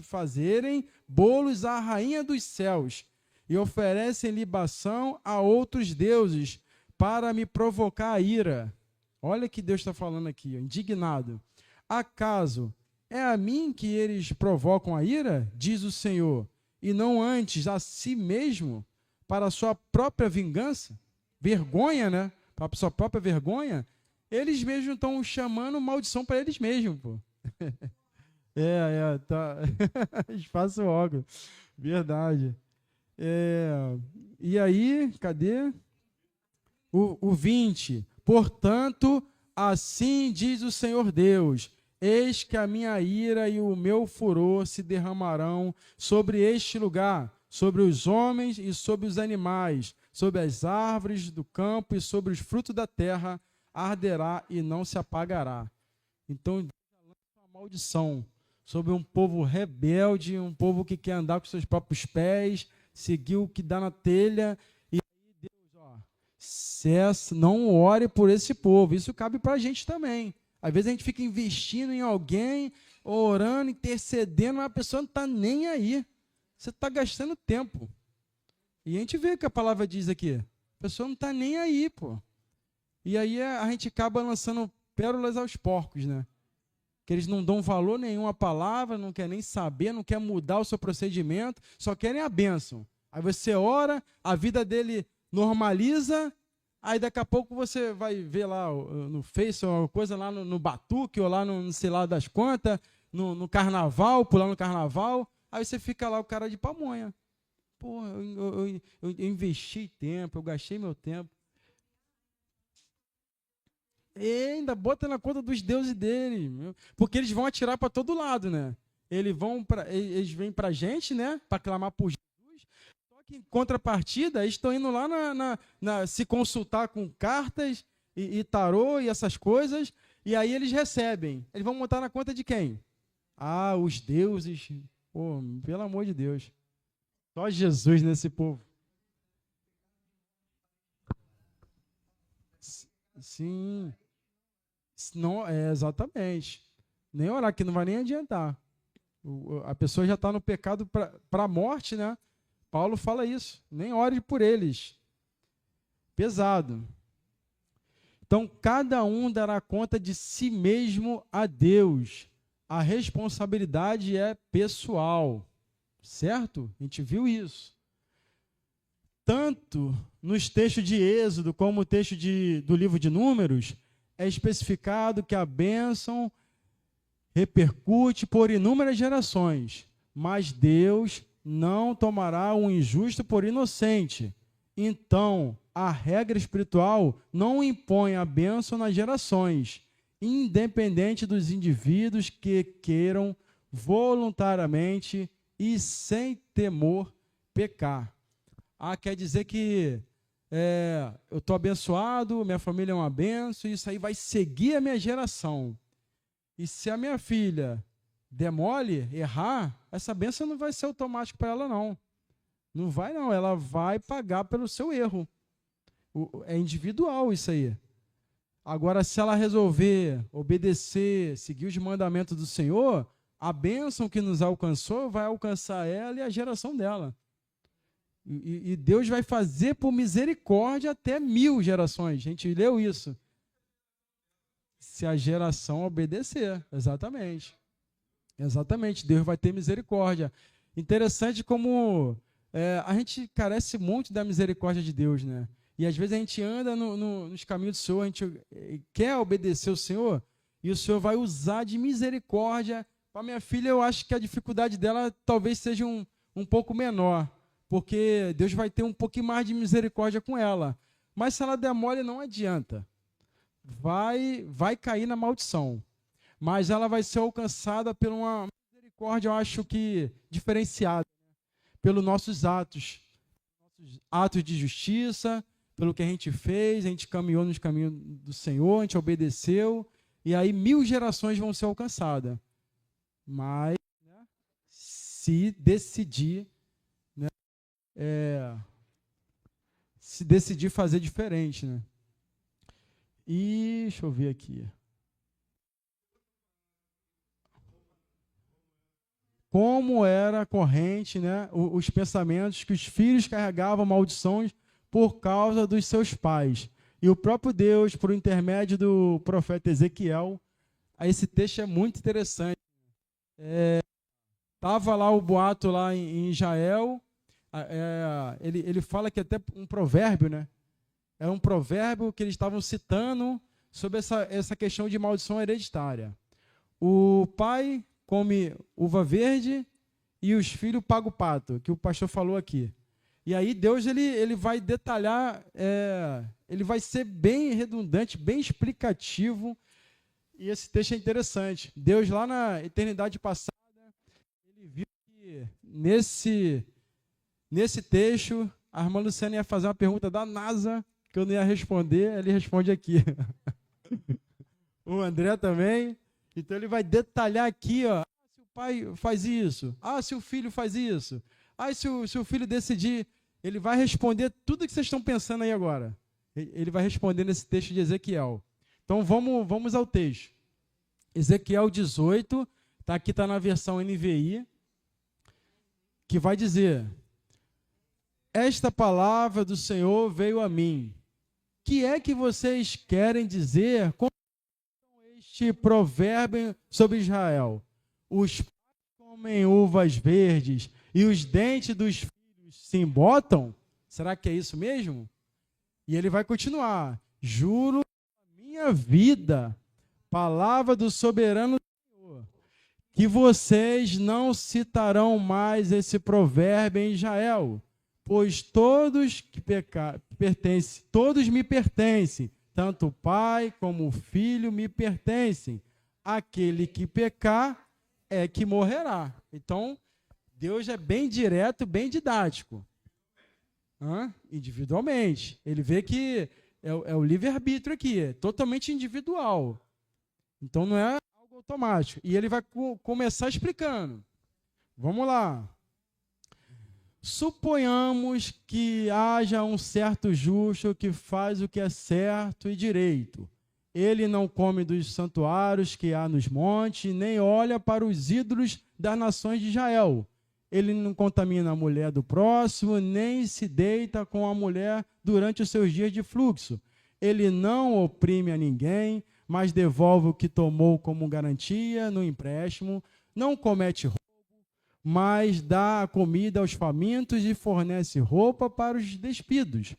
fazerem bolos à rainha dos céus e oferecem libação a outros deuses para me provocar a ira. Olha o que Deus está falando aqui, indignado. Acaso é a mim que eles provocam a ira, diz o Senhor, e não antes a si mesmo, para a sua própria vingança? Vergonha, né? Para a sua própria vergonha? Eles mesmos estão chamando maldição para eles mesmos, pô. Tá. Espaço óbvio. Verdade. E aí, cadê? O 20. Portanto, assim diz o Senhor Deus, eis que a minha ira e o meu furor se derramarão sobre este lugar, sobre os homens e sobre os animais, sobre as árvores do campo e sobre os frutos da terra, arderá e não se apagará. Então, Deus lança uma maldição sobre um povo rebelde, um povo que quer andar com seus próprios pés, seguir o que dá na telha. E aí Deus, cessa, não ore por esse povo. Isso cabe para a gente também. Às vezes a gente fica investindo em alguém, orando, intercedendo, mas a pessoa não está nem aí. Você está gastando tempo. E a gente vê o que a palavra diz aqui. A pessoa não está nem aí, pô. E aí a gente acaba lançando pérolas aos porcos, né? Que eles não dão valor nenhum à palavra, não querem nem saber, não querem mudar o seu procedimento, só querem a bênção. Aí você ora, a vida dele normaliza, aí daqui a pouco você vai ver lá no Face, uma coisa lá no Batuque, ou lá no sei lá das quantas, no carnaval, pular no carnaval, aí você fica lá o cara de pamonha. Pô, eu investi tempo, eu gastei meu tempo. E ainda bota na conta dos deuses dele, porque eles vão atirar para todo lado, né? Eles vêm para a gente, né? Para clamar por Jesus. Só que em contrapartida, eles estão indo lá se consultar com cartas e tarô e essas coisas, e aí eles recebem. Eles vão montar na conta de quem? Ah, os deuses. Pô, pelo amor de Deus. Só Jesus nesse povo. Sim. Não, exatamente. Nem orar, que não vai nem adiantar. A pessoa já está no pecado para a morte, né? Paulo fala isso. Nem ore por eles. Pesado. Então, cada um dará conta de si mesmo a Deus. A responsabilidade é pessoal. Certo? A gente viu isso. Tanto nos textos de Êxodo como no texto do livro de Números, é especificado que a bênção repercute por inúmeras gerações, mas Deus não tomará um injusto por inocente. Então, a regra espiritual não impõe a bênção nas gerações, independente dos indivíduos que queiram voluntariamente e sem temor pecar. Quer dizer que eu estou abençoado, minha família é uma benção, isso aí vai seguir a minha geração. E se a minha filha demole, errar, essa benção não vai ser automática para ela, não. Não vai, não. Ela vai pagar pelo seu erro. É individual isso aí. Agora, se ela resolver obedecer, seguir os mandamentos do Senhor, a bênção que nos alcançou vai alcançar ela e a geração dela. E Deus vai fazer por misericórdia até 1000 gerações. A gente leu isso. Se a geração obedecer. Exatamente. Exatamente. Deus vai ter misericórdia. Interessante como a gente carece muito da misericórdia de Deus, né? E às vezes a gente anda nos caminhos do Senhor, a gente quer obedecer o Senhor, e o Senhor vai usar de misericórdia. Para minha filha, eu acho que a dificuldade dela talvez seja um pouco menor, porque Deus vai ter um pouquinho mais de misericórdia com ela. Mas se ela der mole, não adianta. Vai cair na maldição. Mas ela vai ser alcançada por uma misericórdia, eu acho que diferenciada, pelos nossos atos de justiça, pelo que a gente fez, a gente caminhou nos caminhos do Senhor, a gente obedeceu, e aí 1000 gerações vão ser alcançadas. Mas, né, se decidir, né, se decidir fazer diferente, né? E deixa eu ver aqui. Como era corrente, né, os pensamentos que os filhos carregavam maldições por causa dos seus pais. E o próprio Deus, por intermédio do profeta Ezequiel, esse texto é muito interessante. Estava lá o boato lá em Israel, ele fala que até um provérbio, né? Era um provérbio que eles estavam citando sobre essa questão de maldição hereditária. O pai come uva verde e os filhos pagam o pato, que o pastor falou aqui. E aí Deus ele vai detalhar, ele vai ser bem redundante, bem explicativo, e esse texto é interessante. Deus lá na eternidade passada, ele viu que nesse texto, a irmã Luciana ia fazer uma pergunta da NASA, que eu não ia responder, ele responde aqui. O André também. Então ele vai detalhar aqui, ó, se o pai faz isso, se o filho faz isso, se o filho decidir, ele vai responder tudo que vocês estão pensando aí agora. Ele vai responder nesse texto de Ezequiel. Então vamos ao texto. Ezequiel 18, aqui está na versão NVI, que vai dizer: esta palavra do Senhor veio a mim. Que é que vocês querem dizer com este provérbio sobre Israel? Os pais comem uvas verdes e os dentes dos filhos se embotam? Será que é isso mesmo? E ele vai continuar. Juro a minha vida, palavra do soberano Senhor, que vocês não citarão mais esse provérbio em Israel, pois todos me pertencem, tanto o pai como o filho me pertencem. Aquele que pecar é que morrerá. Então, Deus é bem direto, bem didático. Individualmente. Ele vê que é o livre-arbítrio aqui, é totalmente individual. Então, não é algo automático. E ele vai começar explicando. Vamos lá. Suponhamos que haja um certo justo que faz o que é certo e direito. Ele não come dos santuários que há nos montes, nem olha para os ídolos das nações de Israel. Ele não contamina a mulher do próximo, nem se deita com a mulher durante os seus dias de fluxo. Ele não oprime a ninguém, mas devolve o que tomou como garantia no empréstimo. Não comete roubo, mas dá a comida aos famintos e fornece roupa para os despidos.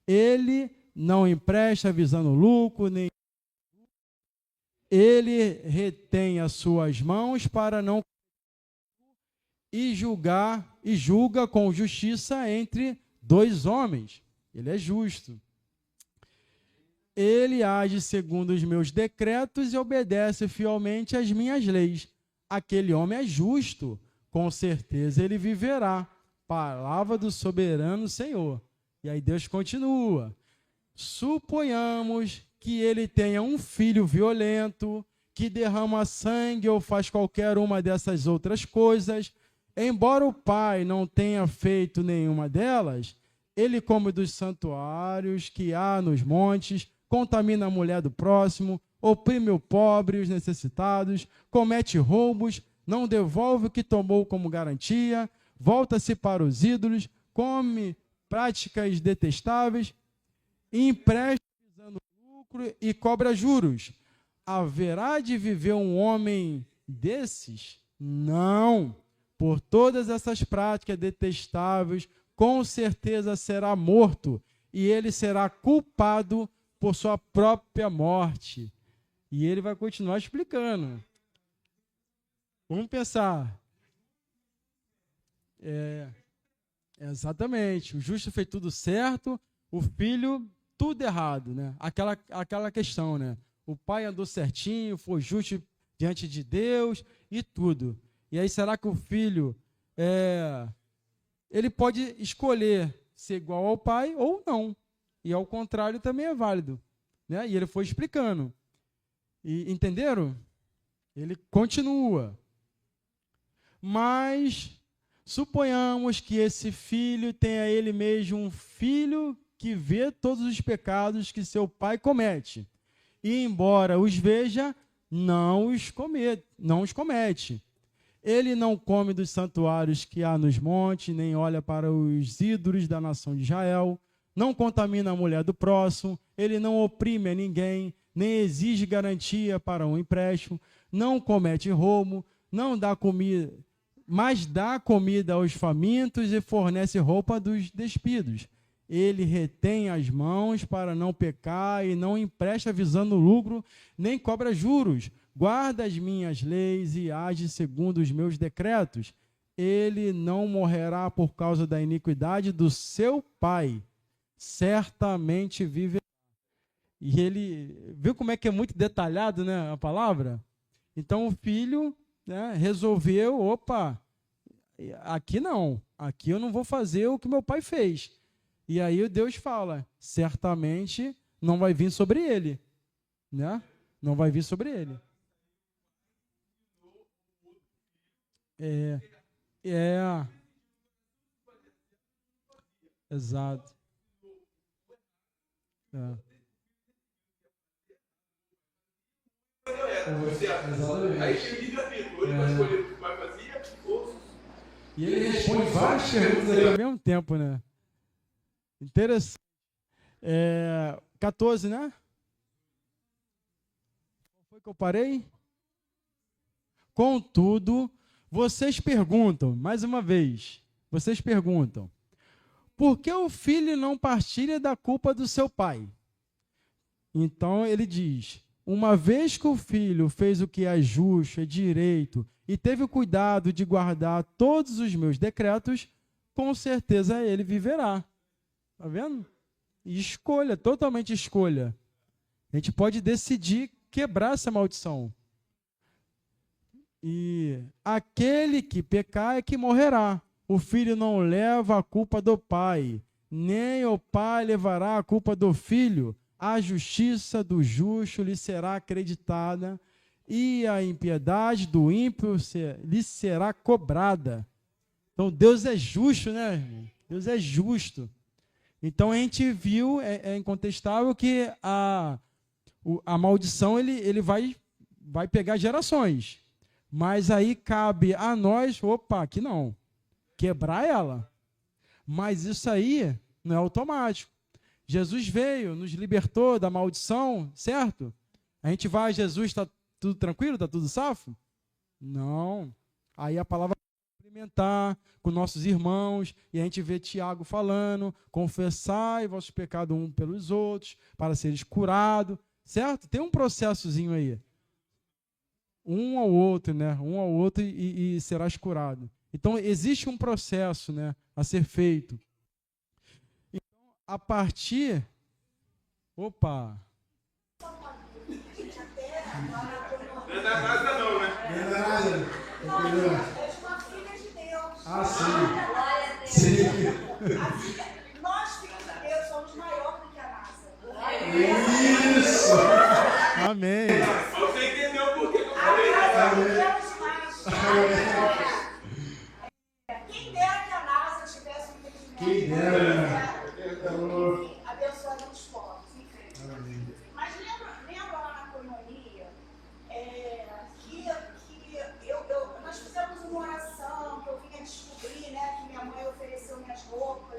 Ele não empresta visando lucro, nem ele retém as suas mãos para não julga com justiça entre dois homens. Ele é justo. Ele age segundo os meus decretos e obedece fielmente às minhas leis. Aquele homem é justo, com certeza ele viverá. Palavra do soberano Senhor. E aí Deus continua. Suponhamos que ele tenha um filho violento, que derrama sangue ou faz qualquer uma dessas outras coisas. Embora o pai não tenha feito nenhuma delas, ele come dos santuários que há nos montes, contamina a mulher do próximo, oprime o pobre e os necessitados, comete roubos, não devolve o que tomou como garantia, volta-se para os ídolos, come práticas detestáveis, empresta visando lucro e cobra juros. Haverá de viver um homem desses? Não. Por todas essas práticas detestáveis, com certeza será morto, e ele será culpado por sua própria morte. E ele vai continuar explicando. Vamos pensar. Exatamente. O justo fez tudo certo, o filho tudo errado, né? Aquela questão, né? O pai andou certinho, foi justo diante de Deus e tudo. E aí será que o filho ele pode escolher ser igual ao pai ou não? E ao contrário também é válido, né? E ele foi explicando. E entenderam? Ele continua. Mas suponhamos que esse filho tenha ele mesmo um filho que vê todos os pecados que seu pai comete. E embora os veja, não os comete. Ele não come dos santuários que há nos montes, nem olha para os ídolos da nação de Israel, não contamina a mulher do próximo, ele não oprime a ninguém, nem exige garantia para um empréstimo, não comete roubo, não dá comida, mas dá comida aos famintos e fornece roupa dos despidos. Ele retém as mãos para não pecar e não empresta visando lucro, nem cobra juros. Guarda as minhas leis e age segundo os meus decretos. Ele não morrerá por causa da iniquidade do seu pai. Certamente viverá. E ele, viu como é que é muito detalhado, né, a palavra? Então o filho, né, resolveu, aqui não, aqui eu não vou fazer o que meu pai fez. E aí Deus fala, certamente não vai vir sobre ele, né? Não vai vir sobre ele. Exato. Aí ele livre-arbítrio, ele vai escolher o que vai fazer, e ele responde várias perguntas ali ao mesmo tempo, né? Interessante. 14, né? Qual foi que eu parei? Contudo, vocês perguntam, mais uma vez, vocês perguntam, por que o filho não partilha da culpa do seu pai? Então ele diz, uma vez que o filho fez o que é justo, é direito, e teve o cuidado de guardar todos os meus decretos, com certeza ele viverá. Está vendo? Escolha, totalmente escolha. A gente pode decidir quebrar essa maldição. E aquele que pecar é que morrerá. O filho não leva a culpa do pai, nem o pai levará a culpa do filho. A justiça do justo lhe será acreditada e a impiedade do ímpio lhe será cobrada. Então Deus é justo, né, irmão? Deus é justo. Então a gente viu, é incontestável que a maldição ele vai pegar gerações. Mas aí cabe a nós, aqui não, quebrar ela. Mas isso aí não é automático. Jesus veio, nos libertou da maldição, certo? A gente vai, Jesus, está tudo tranquilo, está tudo safo? Não. Aí a palavra vai complementar com nossos irmãos, e a gente vê Tiago falando, confessai vossos pecados uns pelos outros, para seres curados, certo? Tem um processozinho aí. Um ao outro, né? Um ao outro e serás curado. Então, existe um processo, né, a ser feito. Então, a partir... Opa! Não é da casa não, né? Nós é uma filha de Deus. Ah, sim. Sim. Nós, filhos de Deus, somos maiores do que a NASA. Isso! Amém. Você entendeu por que eu falei? Quem dera que a NASA tivesse um entendimento. Quem dera. Enfim, abençoando os pobres. Mas lembra lá na coinonia que nós fizemos uma oração que eu vinha descobrir, né, que minha mãe ofereceu minhas roupas.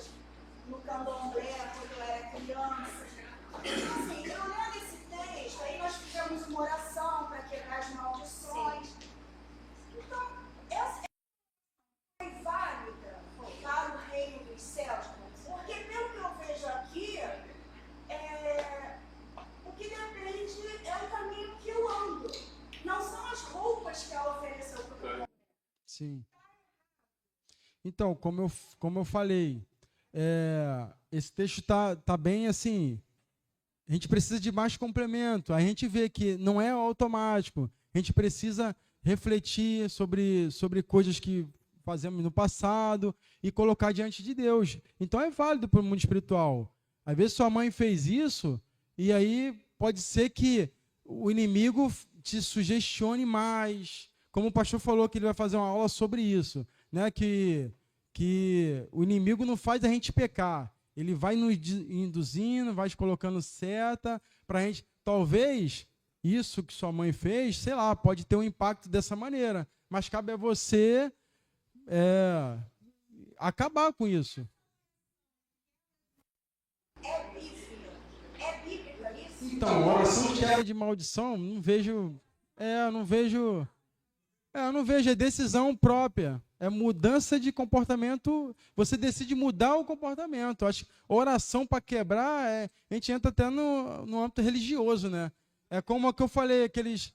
Sim. Então, como eu falei, esse texto tá bem assim. A gente precisa de mais complemento. A gente vê que não é automático. A gente precisa refletir sobre coisas que fazemos no passado e colocar diante de Deus. Então é válido para o mundo espiritual. Às vezes sua mãe fez isso e aí pode ser que o inimigo te sugestione mais. Como o pastor falou que ele vai fazer uma aula sobre isso, né? Que o inimigo não faz a gente pecar. Ele vai nos induzindo, vai te colocando seta para a gente. Talvez isso que sua mãe fez, sei lá, pode ter um impacto dessa maneira. Mas cabe a você acabar com isso. É bíblica isso? Então, oração de quebra de maldição, não vejo. Eu não vejo, é decisão própria. É mudança de comportamento. Você decide mudar o comportamento. Acho que oração para quebrar, a gente entra até no âmbito religioso, né? É como o que eu falei, aqueles.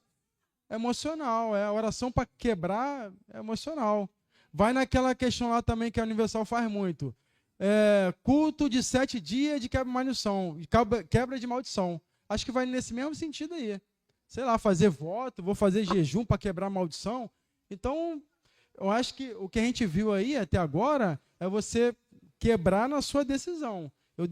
É emocional. A oração para quebrar é emocional. Vai naquela questão lá também que a Universal faz muito. Culto de 7 dias de quebra de maldição. Acho que vai nesse mesmo sentido aí. Sei lá, fazer voto, vou fazer jejum para quebrar a maldição. Então, eu acho que o que a gente viu aí até agora é você quebrar na sua decisão. Eu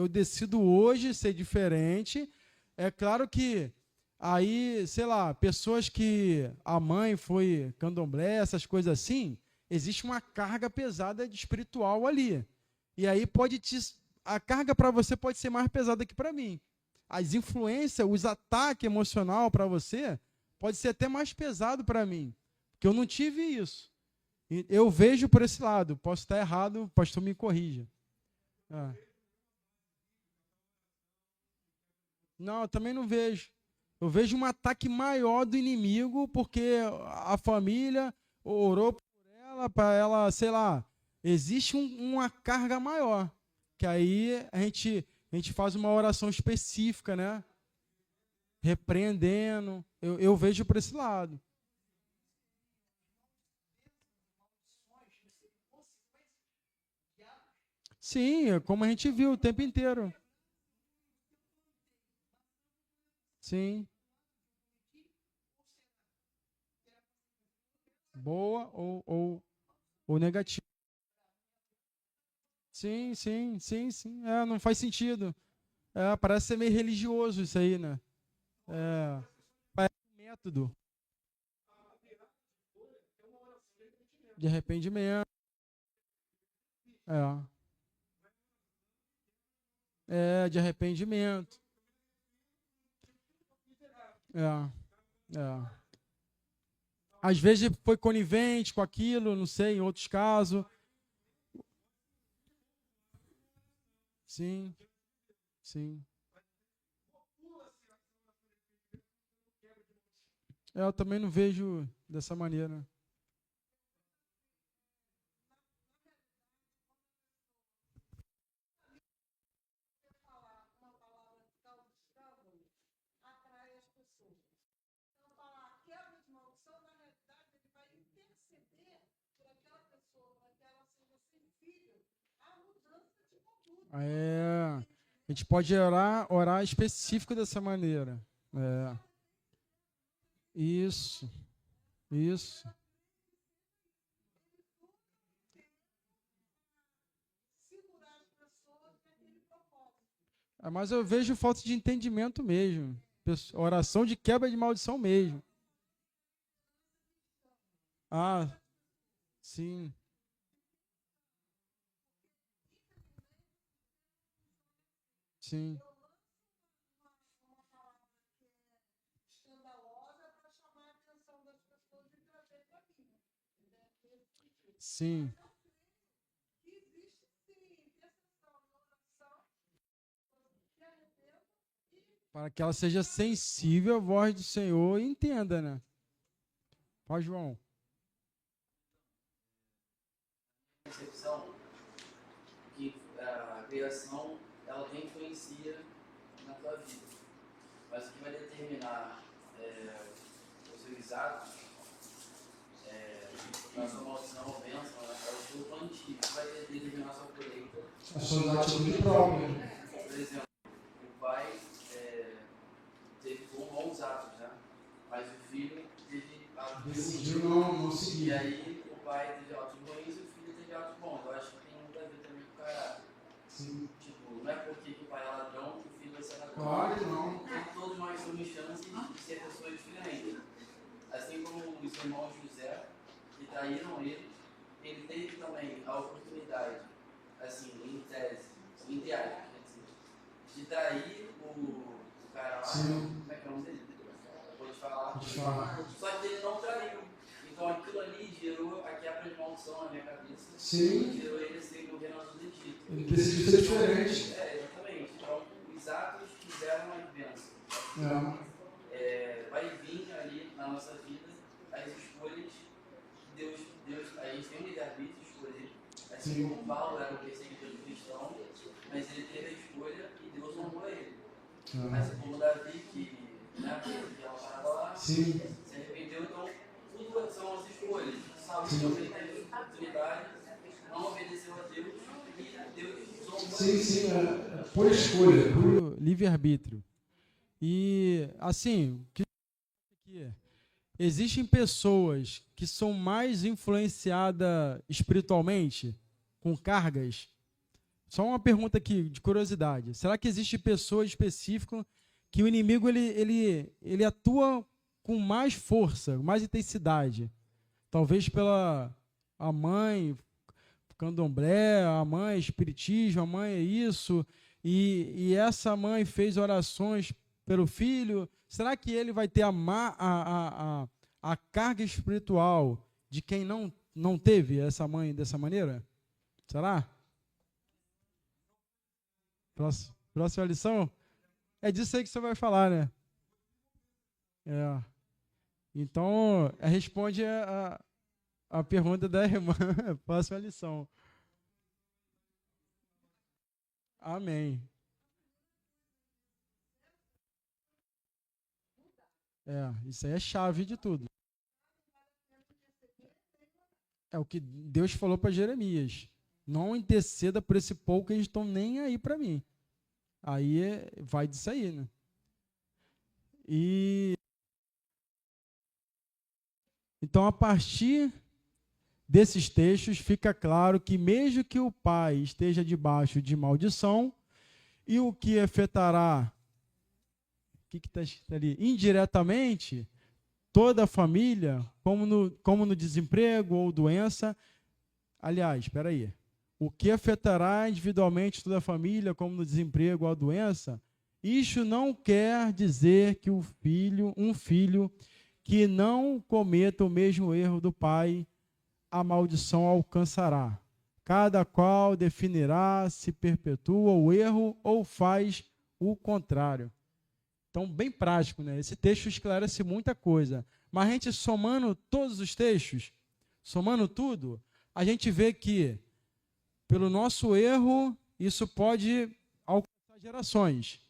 decido hoje ser diferente. É claro que aí, sei lá, pessoas que a mãe foi candomblé, essas coisas assim, existe uma carga pesada de espiritual ali. E aí a carga para você pode ser mais pesada que para mim. As influências, os ataques emocional para você pode ser até mais pesado para mim, porque eu não tive isso. Eu vejo por esse lado. Posso estar errado, o pastor me corrija. Não, eu também não vejo. Eu vejo um ataque maior do inimigo, porque a família orou por ela, para ela, sei lá, existe uma carga maior, que aí a gente faz uma oração específica, né? Repreendendo. Eu vejo por esse lado. Sim, é como a gente viu o tempo inteiro. Sim. Boa ou negativa. Sim. Não faz sentido. Parece ser meio religioso isso aí, né? Parece um método de arrependimento. De arrependimento. Às vezes foi conivente com aquilo, não sei, em outros casos. Sim. Eu também não vejo dessa maneira. A gente pode orar específico dessa maneira. Isso. Mas eu vejo falta de entendimento mesmo. Oração de quebra de maldição mesmo. Sim. Sim. Sim. Para que ela seja sensível à voz do Senhor e entenda, né? Pode, João. Percepção que a criação ela tem influencia na tua vida, mas o que vai determinar os seus atos a sua atitude própria. Por exemplo, o pai teve bons atos, né? Mas o filho teve atos Decidiu ruins. não E seguir. aí o pai teve atos ruins e o filho teve atos bons. Eu acho que tem muito a ver também com o caráter. Sim. Tipo, não é porque o pai é ladrão que o filho vai ser ladrão. Claro que não. Então, todos nós somos chances de ser pessoas diferentes. Assim como os irmãos José, que traíram ele teve também a oportunidade, assim, em tese, quer dizer, de trair o cara lá. Sim. Como é que é o nome dele? Pode falar. Pode falar. Só que ele não traiu. Então aquilo ali gerou a quebra de maldição na minha cabeça. Sim. Gerou ele ser governador do Egito. Ele decidiu ser diferente. Exatamente. Então, os atos fizeram a bênção. Vai vir ali na nossa vida as escolhas que Deus, a gente tem um livre-arbítrio de escolher. Assim como Paulo era um perseguidor cristão, mas ele teve a escolha e Deus honrou ele. Assim como Davi, que ela parava lá, Sim. se arrependeu, então tudo são as escolhas. Saul também teve oportunidade, não obedeceu a Deus e Deus honrou ele. Sim, por escolha, por livre-arbítrio. E, assim, existem pessoas que são mais influenciadas espiritualmente, com cargas. Só uma pergunta aqui, de curiosidade. Será que existe pessoas específicas que o inimigo ele atua com mais força, mais intensidade? Talvez pela a mãe, candomblé, a mãe espiritismo, a mãe é isso, e essa mãe fez orações pelo filho. Será que ele vai ter a carga espiritual de quem não teve essa mãe dessa maneira? Será? Próxima lição? É disso aí que você vai falar, né? Então, responde a pergunta da irmã. Próxima lição. Amém. Isso aí é chave de tudo. É o que Deus falou para Jeremias. Não interceda por esse povo que eles estão nem aí para mim. Aí vai disso aí, né? Então, a partir desses textos, fica claro que mesmo que o pai esteja debaixo de maldição, e o que afetará, o que está escrito ali? Indiretamente, toda a família, como no desemprego ou doença. Aliás, espera aí. O que afetará individualmente toda a família, como no desemprego ou a doença, isso não quer dizer que um filho que não cometa o mesmo erro do pai, a maldição alcançará. Cada qual definirá se perpetua o erro ou faz o contrário. Então, bem prático, né? Esse texto esclarece muita coisa. Mas a gente somando todos os textos, somando tudo, a gente vê que, pelo nosso erro, isso pode alcançar gerações.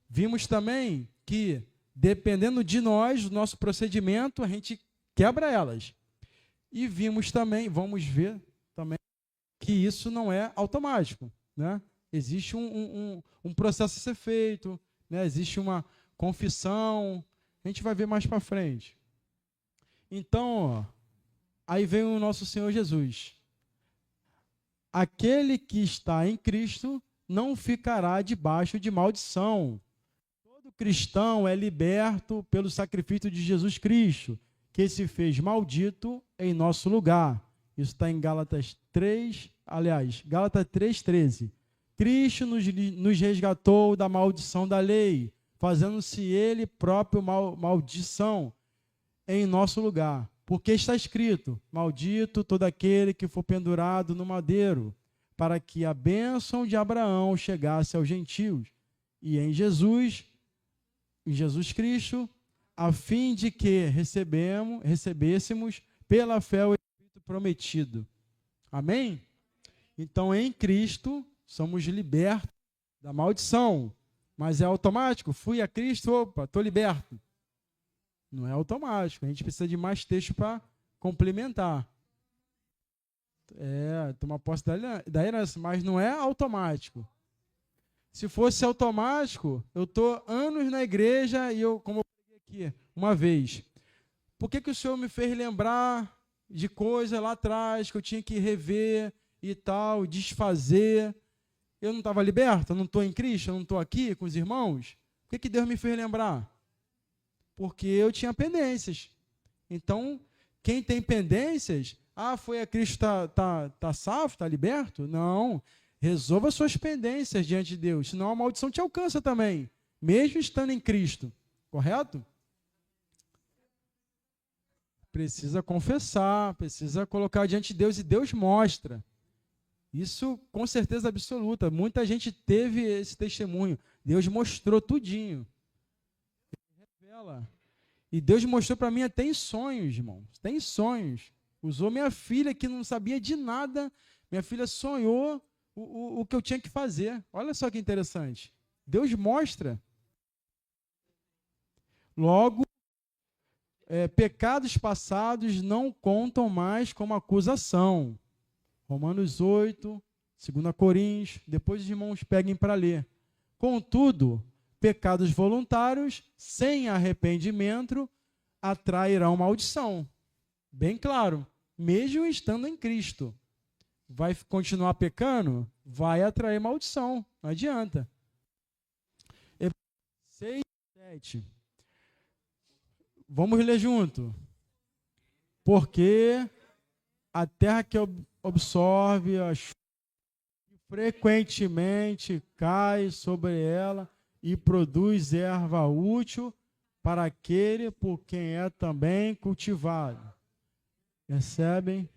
Vimos também que, dependendo de nós, do nosso procedimento, a gente quebra elas. E vamos ver também, que isso não é automático, né? Existe um processo a ser feito, né? Existe uma confissão, a gente vai ver mais para frente. Então, aí vem o nosso Senhor Jesus. Aquele que está em Cristo não ficará debaixo de maldição. Todo cristão é liberto pelo sacrifício de Jesus Cristo, que se fez maldito em nosso lugar. Isso está em Gálatas 3:13. Cristo nos resgatou da maldição da lei, fazendo-se ele próprio maldição em nosso lugar. Porque está escrito: maldito todo aquele que for pendurado no madeiro, para que a bênção de Abraão chegasse aos gentios. E em Jesus Cristo, a fim de que recebêssemos pela fé o Espírito prometido. Amém? Então, em Cristo, somos libertos da maldição. Mas é automático? Fui a Cristo, opa, estou liberto. Não é automático. A gente precisa de mais texto para complementar. Tomar posse da herança, mas não é automático. Se fosse automático, eu estou anos na igreja e como eu preguei aqui uma vez, por que o Senhor me fez lembrar de coisa lá atrás que eu tinha que rever e tal, desfazer? Eu não estava liberto, eu não estou em Cristo, eu não estou aqui com os irmãos? Por que Deus me fez lembrar? Porque eu tinha pendências. Então, quem tem pendências, foi a Cristo, tá salvo, está liberto? Não. Resolva suas pendências diante de Deus, senão a maldição te alcança também, mesmo estando em Cristo. Correto? Precisa confessar, precisa colocar diante de Deus e Deus mostra. Isso com certeza absoluta. Muita gente teve esse testemunho. Deus mostrou tudinho. Ele revela. E Deus mostrou para mim até em sonhos, irmão. Tem sonhos. Usou minha filha que não sabia de nada. Minha filha sonhou o que eu tinha que fazer. Olha só que interessante. Deus mostra. Logo, pecados passados não contam mais como acusação. Romanos 8, 2 Coríntios, depois os irmãos peguem para ler. Contudo, pecados voluntários, sem arrependimento, atrairão maldição. Bem claro, mesmo estando em Cristo. Vai continuar pecando? Vai atrair maldição, não adianta. 6, 7. Vamos ler junto. Porque a terra que absorve a chuva frequentemente cai sobre ela e produz erva útil para aquele por quem é também cultivado. Percebem?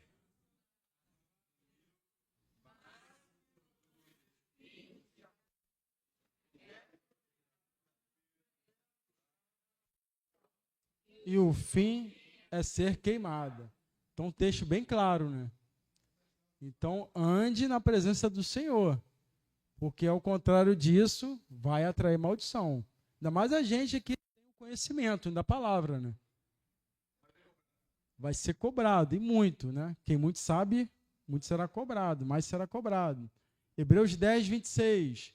E o fim é ser queimada. Então, um texto bem claro, né? Então, ande na presença do Senhor, porque ao contrário disso, vai atrair maldição. Ainda mais a gente que tem o conhecimento da palavra, né? Vai ser cobrado, e muito, né? Quem muito sabe, muito será cobrado, mais será cobrado. Hebreus 10, 26.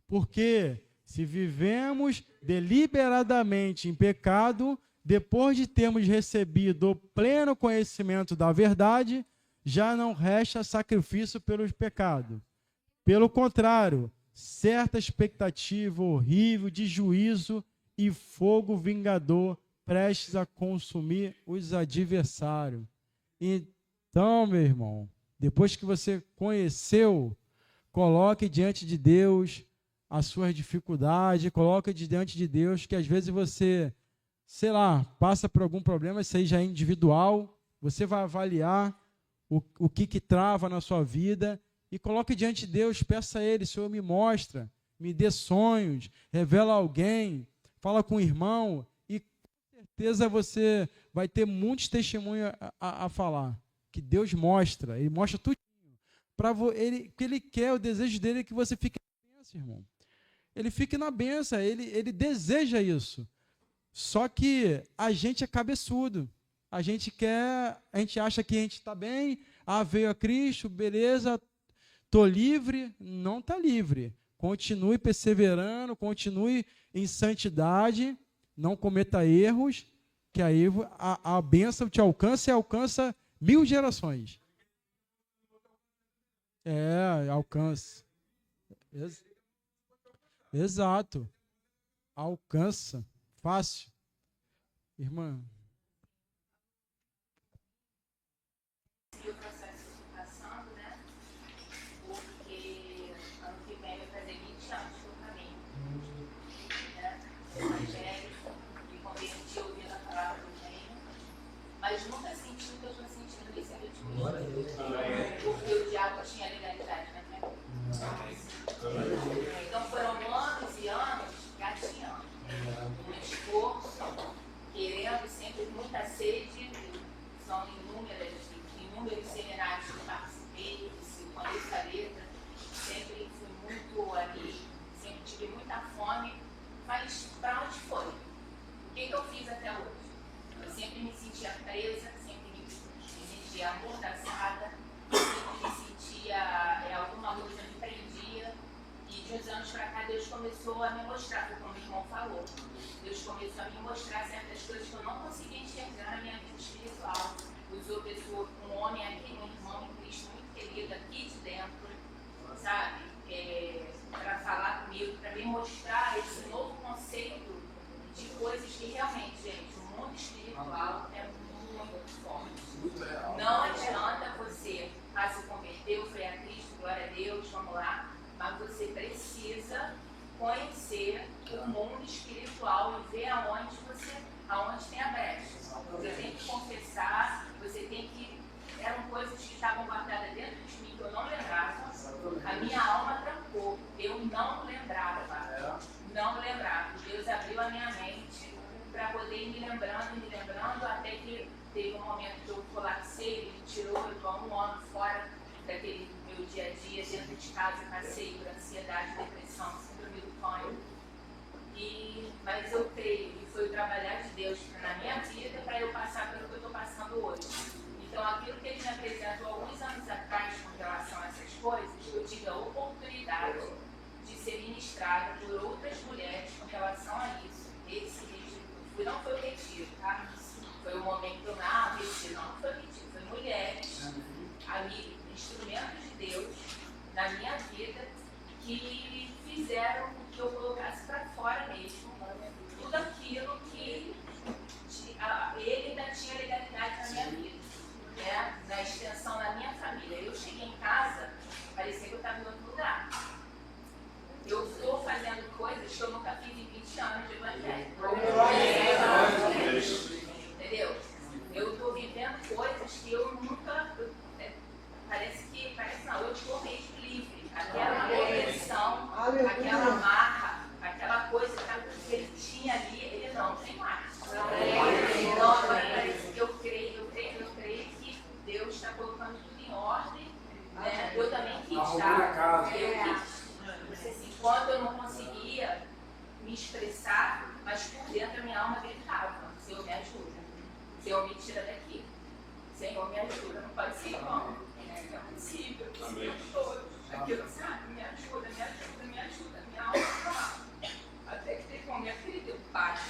Porque se vivemos deliberadamente em pecado, depois de termos recebido o pleno conhecimento da verdade, já não resta sacrifício pelos pecados. Pelo contrário, certa expectativa horrível de juízo e fogo vingador prestes a consumir os adversários. Então, meu irmão, depois que você conheceu, coloque diante de Deus as suas dificuldades, coloque diante de Deus que às vezes você, sei lá, passa por algum problema, isso aí já é individual, você vai avaliar o que trava na sua vida e coloque diante de Deus, peça a Ele, Senhor, me mostra, me dê sonhos, revela alguém, fala com o irmão e com certeza você vai ter muitos testemunhos a falar, que Deus mostra, Ele mostra tudo, que Ele quer, o desejo dele é que você fique na bênção, irmão. Ele fique na bênção, ele deseja isso. Só que a gente é cabeçudo. A gente acha que a gente está bem, veio a Cristo, beleza, estou livre. Não está livre. Continue perseverando, continue em santidade, não cometa erros, que aí a bênção te alcança e alcança 1000 gerações. Alcança. Exato. Alcança. Fácil. Irmã. E o processo passando, né? Porque ano que vem vai fazer 20 anos que eu caminho. Né? Evangélico, me converti ouvindo a palavra do reino, mas nunca senti o que eu estou sentindo nesse último dia. Porque o diabo tinha legalidade na minha vida. Então foram anos e anos gatinhando. Um esforço, querendo sempre muita sede. São inúmeros seminários que eu participei, quando eu essa letra, sempre fui muito ali, sempre tive muita fome, mas para onde foi? O que eu fiz até hoje? Eu sempre me sentia presa, sempre me sentia amordaçada, sempre Deus começou a me mostrar, como o irmão falou. Deus começou a me mostrar certas coisas que eu não conseguia enxergar na minha vida espiritual. Usou um homem aqui, um irmão em Cristo muito querido aqui de dentro, sabe? Para falar comigo, para me mostrar esse novo conceito de coisas que realmente, gente, o mundo espiritual é muito forte. Não adianta você se converteu, foi a Cristo, glória a Deus, vamos lá, mas você precisa conhecer o mundo espiritual e ver aonde tem a brecha. Você tem que confessar, você tem que... Eram coisas que estavam guardadas dentro de mim que eu não lembrava. A minha alma trancou. Eu não lembrava. Não lembrava. Deus abriu a minha mente para poder ir me lembrando, até que teve um momento que eu colapsei, ele tirou, eu estou há 1 ano fora daquele meu dia a dia, dentro de casa, passei por ansiedade, depressão, síndrome do pânico. Mas eu creio que foi o trabalhar de Deus na minha vida para eu passar pelo que eu estou passando hoje. Então, aquilo que ele me apresentou alguns anos atrás com relação a essas coisas, eu tive a oportunidade de ser ministrada por outras mulheres com relação a isso. Esse retiro, não foi o retiro, tá? Foi o momento que eu não foi o retiro, foi mulheres, amigos, instrumentos de Deus na minha vida que fizeram com que eu colocasse para fora mesmo tudo aquilo que ele ainda tinha legalidade na minha vida, né? Na extensão da minha família. Eu cheguei em casa, parecia que eu estava em outro lugar. Eu estou fazendo coisas que eu nunca fiz em 20 anos de evangelho. Entendeu? Eu estou vivendo coisas que eu nunca... Parece não, eu estou mesmo livre. Aquela opressão, aquela marra, aquela coisa que ele tinha ali, ele não tem mais. Então, agora parece que eu creio que Deus está colocando tudo em ordem. Né? Eu também quis, tá? Eu quis. Assim, quando eu não conseguia me expressar, mas por dentro a minha alma gritava: Senhor, me ajuda. Senhor, me tira daqui. Senhor, me ajuda. Não pode ser igual. Não é possível. Aquilo, sabe? Me ajuda. Minha alma está. Até que teve um momento que ele deu paz.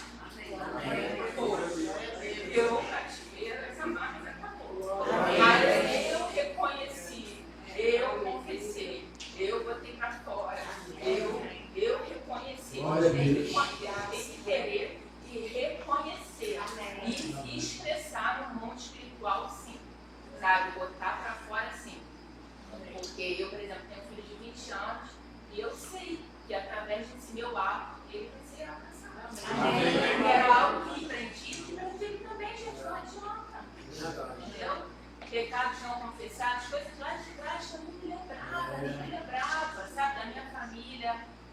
Eu cativeiro, essa marca acabou. Mas eu reconheci, eu confessei, eu botei para fora, eu reconheci. Tem que querer e reconhecer e expressar no mundo espiritual, sim. Sabe? Botar para fora, sim. Porque eu, por exemplo, tenho um filho de 20 anos e eu sei que através desse meu ato ele vai ser alcançado. Era algo que aprendi que meu filho também, gente, não adianta. Entendeu? Pecados não confessados, coisas lá de trás que eu nem me lembrava, sabe? Da minha família,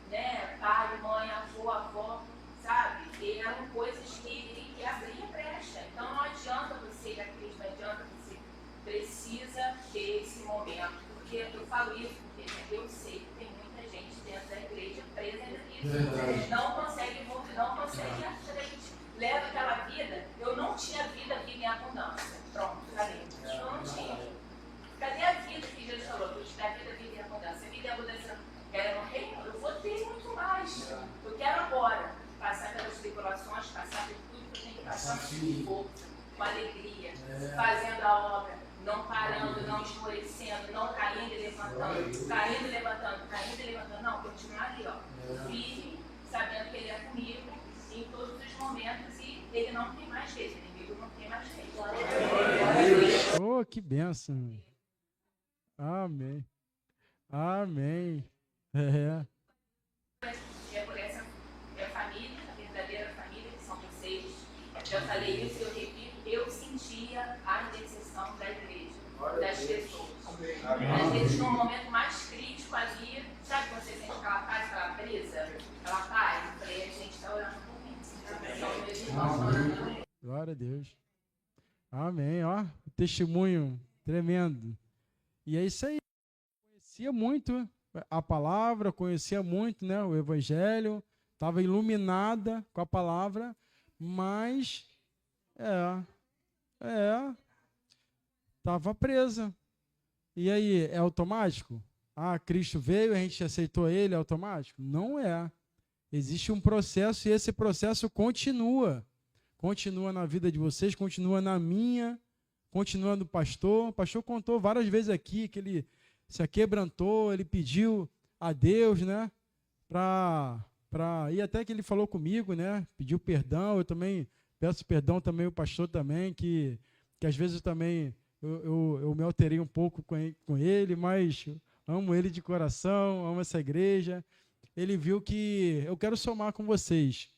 né? Pai, mãe, avó, sabe? E eram coisas que abriam brecha. Então não adianta você ir a Cristo, não adianta você. Precisa ter esse momento. Porque eu falo isso porque eu sei que tem muita gente dentro da igreja presa nisso. Não consegue ir à frente. Leva aquela vida. Eu não tinha vida em abundância. Pronto, cadê? Eu não tinha. Cadê a vida que Jesus falou? Eu te dá vida em abundância. Vida em abundância era no reino. Eu vou ter muito mais. Eu quero agora passar pelas tribulações, passar por tudo que eu tenho que passar com força, com alegria, fazendo a obra, não parando, não esmorecendo, não caindo e levantando, caindo e levantando, não, continuar ali, ó, firme, sabendo que ele é comigo em todos os momentos e ele não tem mais jeito, o inimigo não tem mais jeito. Oh, que bênção. Amém. Amém. É por essa família, a verdadeira família, que são vocês. Já falei isso e eu repito, eu sentia a intercessão da igreja, das pessoas. Às vezes, num momento mais crítico ali, sabe quando você sente aquela paz, aquela brisa, aquela paz? Eu falei, a gente está orando por mim. São meus irmãos orando por mim. Glória a Deus. Amém. Ó, testemunho tremendo. E é isso aí. Conhecia muito a palavra, conhecia muito, né, o evangelho, estava iluminada com a palavra, mas estava presa. E aí, é automático? Cristo veio, a gente aceitou ele, é automático? Não é. Existe um processo e esse processo continua. Continua na vida de vocês, continua na minha, continua no pastor. O pastor contou várias vezes aqui que ele se aquebrantou, ele pediu a Deus, né? E até que ele falou comigo, né? Pediu perdão, eu também peço perdão também ao pastor também, que às vezes também eu me alterei um pouco com ele, mas amo ele de coração, amo essa igreja. Ele viu que eu quero somar com vocês.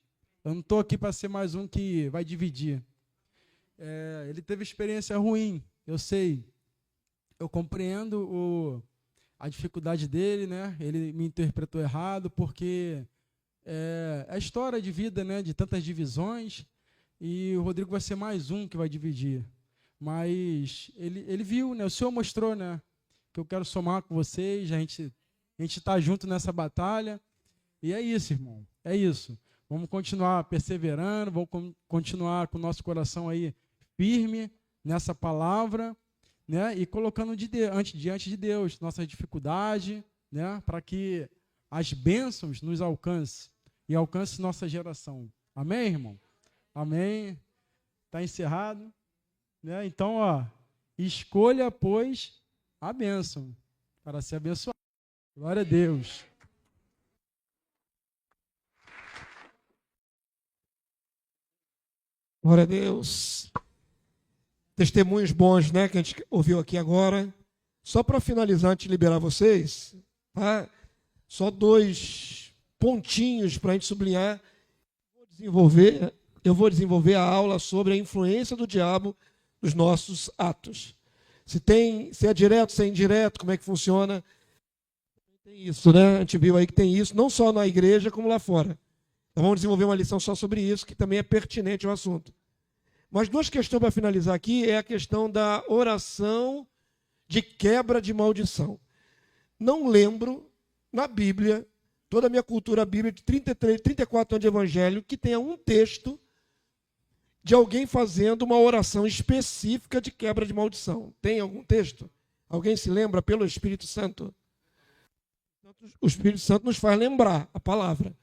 Eu não estou aqui para ser mais um que vai dividir. Ele teve experiência ruim, eu sei. Eu compreendo a dificuldade dele, né? Ele me interpretou errado, porque é a história de vida, né? De tantas divisões, e o Rodrigo vai ser mais um que vai dividir. Mas ele viu, né? O Senhor mostrou, né? Que eu quero somar com vocês, a gente está junto nessa batalha. E é isso, irmão, é isso. Vamos continuar perseverando, vamos continuar com o nosso coração aí firme nessa palavra, né? E colocando diante de Deus nossa dificuldade, né? Para que as bênçãos nos alcancem e alcance nossa geração. Amém, irmão? Amém. Está encerrado, né? Então, escolha, pois, a bênção para ser abençoado. Glória a Deus. Glória a Deus. Testemunhos bons, né, que a gente ouviu aqui agora. Só para finalizar, antes de liberar vocês, tá? Só 2 pontinhos para a gente sublinhar. Eu vou desenvolver a aula sobre a influência do diabo nos nossos atos. Se é direto, se é indireto, como é que funciona? Tem isso, né? A gente viu aí que tem isso, não só na igreja, como lá fora. Então vamos desenvolver uma lição só sobre isso, que também é pertinente ao assunto. Mas 2 questões para finalizar aqui é a questão da oração de quebra de maldição. Não lembro, na Bíblia, toda a minha cultura bíblica de 34 anos de evangelho, que tenha um texto de alguém fazendo uma oração específica de quebra de maldição. Tem algum texto? Alguém se lembra pelo Espírito Santo? O Espírito Santo nos faz lembrar a palavra.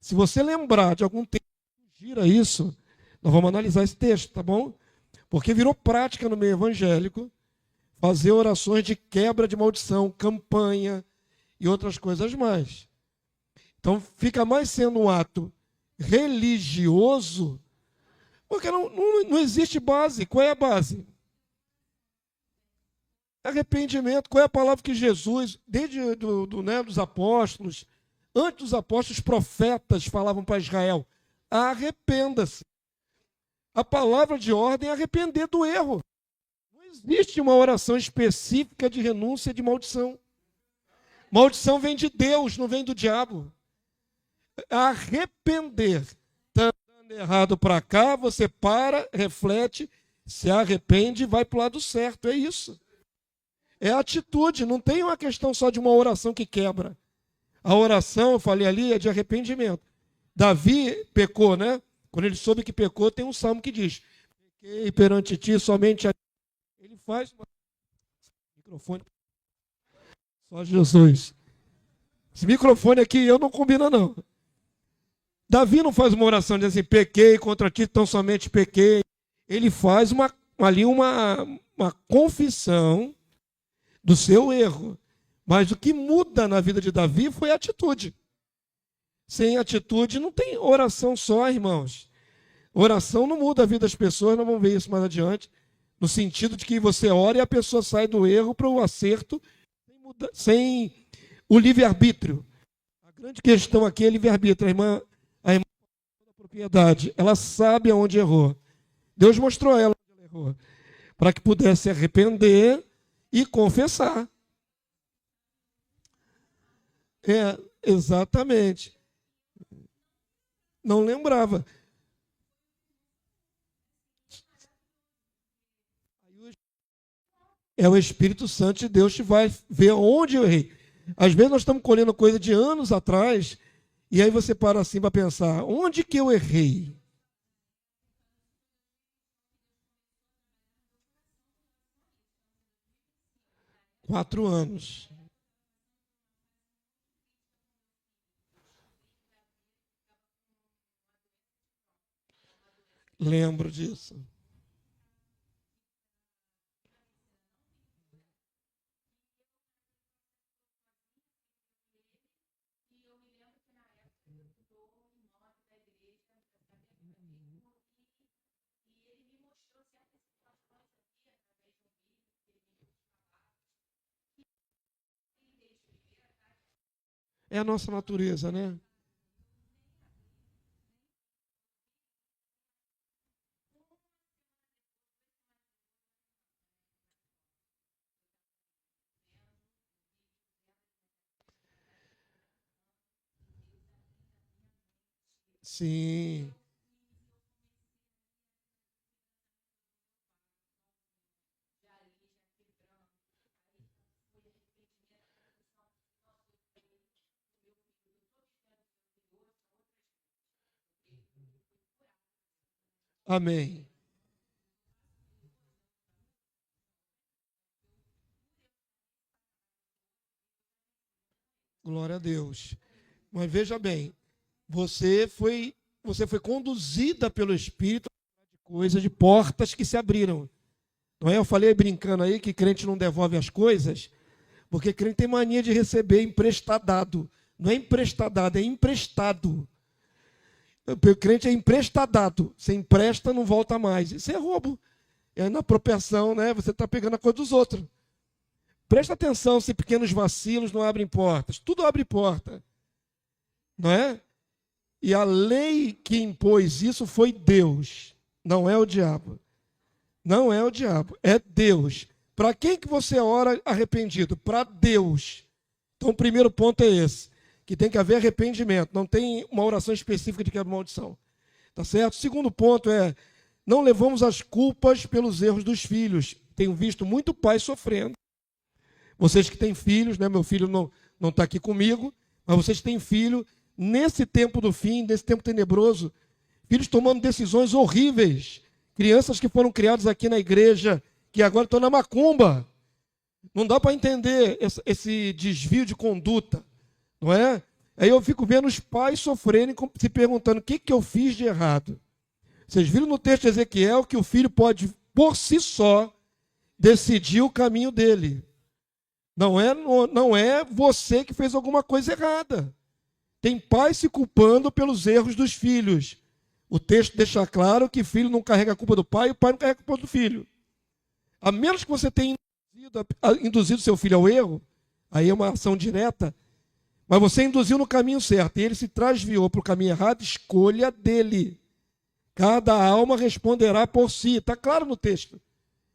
Se você lembrar de algum texto que gira isso, nós vamos analisar esse texto, tá bom? Porque virou prática no meio evangélico fazer orações de quebra de maldição, campanha e outras coisas mais. Então fica mais sendo um ato religioso, porque não existe base. Qual é a base? Arrependimento. Qual é a palavra que Jesus, desde dos apóstolos, antes dos apóstolos, os profetas falavam para Israel? Arrependa-se. A palavra de ordem é arrepender do erro. Não existe uma oração específica de renúncia de maldição. Maldição vem de Deus, não vem do diabo. Arrepender. Está dando errado para cá, você para, reflete, se arrepende e vai para o lado certo. É isso. É atitude, não tem uma questão só de uma oração que quebra. A oração, eu falei ali, é de arrependimento. Davi pecou, né? Quando ele soube que pecou, tem um salmo que diz: pequei perante ti somente a... Ele faz uma... Microfone. Só Jesus. Esse microfone aqui eu não combina, não. Davi não faz uma oração dizendo assim: pequei contra ti, tão somente pequei. Ele faz uma confissão do seu erro. Mas o que muda na vida de Davi foi a atitude. Sem atitude não tem oração só, irmãos. Oração não muda a vida das pessoas, nós vamos ver isso mais adiante. No sentido de que você ora e a pessoa sai do erro para o acerto sem o livre-arbítrio. A grande questão aqui é livre-arbítrio. A irmã da propriedade, ela sabe aonde errou. Deus mostrou a ela onde ela errou, para que pudesse arrepender e confessar. Exatamente. Não lembrava. É o Espírito Santo de Deus que vai ver onde eu errei. Às vezes nós estamos colhendo coisa de anos atrás, e aí você para assim para pensar: onde que eu errei? Quatro anos. Lembro disso. É a nossa natureza, né? Sim. Amém. Glória a Deus. Mas veja bem, você foi conduzida pelo Espírito a coisas, de portas que se abriram. Não é? Eu falei brincando aí que crente não devolve as coisas, porque crente tem mania de receber emprestadado. Não é emprestadado, é emprestado. O crente é emprestadado. Você empresta, não volta mais. Isso é roubo. É na apropriação, né? Você está pegando a coisa dos outros. Presta atenção se pequenos vacilos não abrem portas. Tudo abre porta. Não é? E a lei que impôs isso foi Deus. Não é o diabo. Não é o diabo. É Deus. Para quem que você ora arrependido? Para Deus. Então o primeiro ponto é esse. Que tem que haver arrependimento. Não tem uma oração específica de quebra maldição. Tá certo? O segundo ponto é, não levamos as culpas pelos erros dos filhos. Tenho visto muito pai sofrendo. Vocês que têm filhos, né? Meu filho não está aqui comigo, mas vocês têm filho, nesse tempo do fim, nesse tempo tenebroso, filhos tomando decisões horríveis. Crianças que foram criadas aqui na igreja, que agora estão na macumba. Não dá para entender esse desvio de conduta. Não é? Aí eu fico vendo os pais sofrendo, se perguntando o que eu fiz de errado. Vocês viram no texto de Ezequiel que o filho pode, por si só, decidir o caminho dele. Não é você que fez alguma coisa errada. Tem pais se culpando pelos erros dos filhos. O texto deixa claro que filho não carrega a culpa do pai e o pai não carrega a culpa do filho. A menos que você tenha induzido seu filho ao erro, aí é uma ação direta, mas você induziu no caminho certo e ele se transviou para o caminho errado, escolha dele. Cada alma responderá por si. Está claro no texto.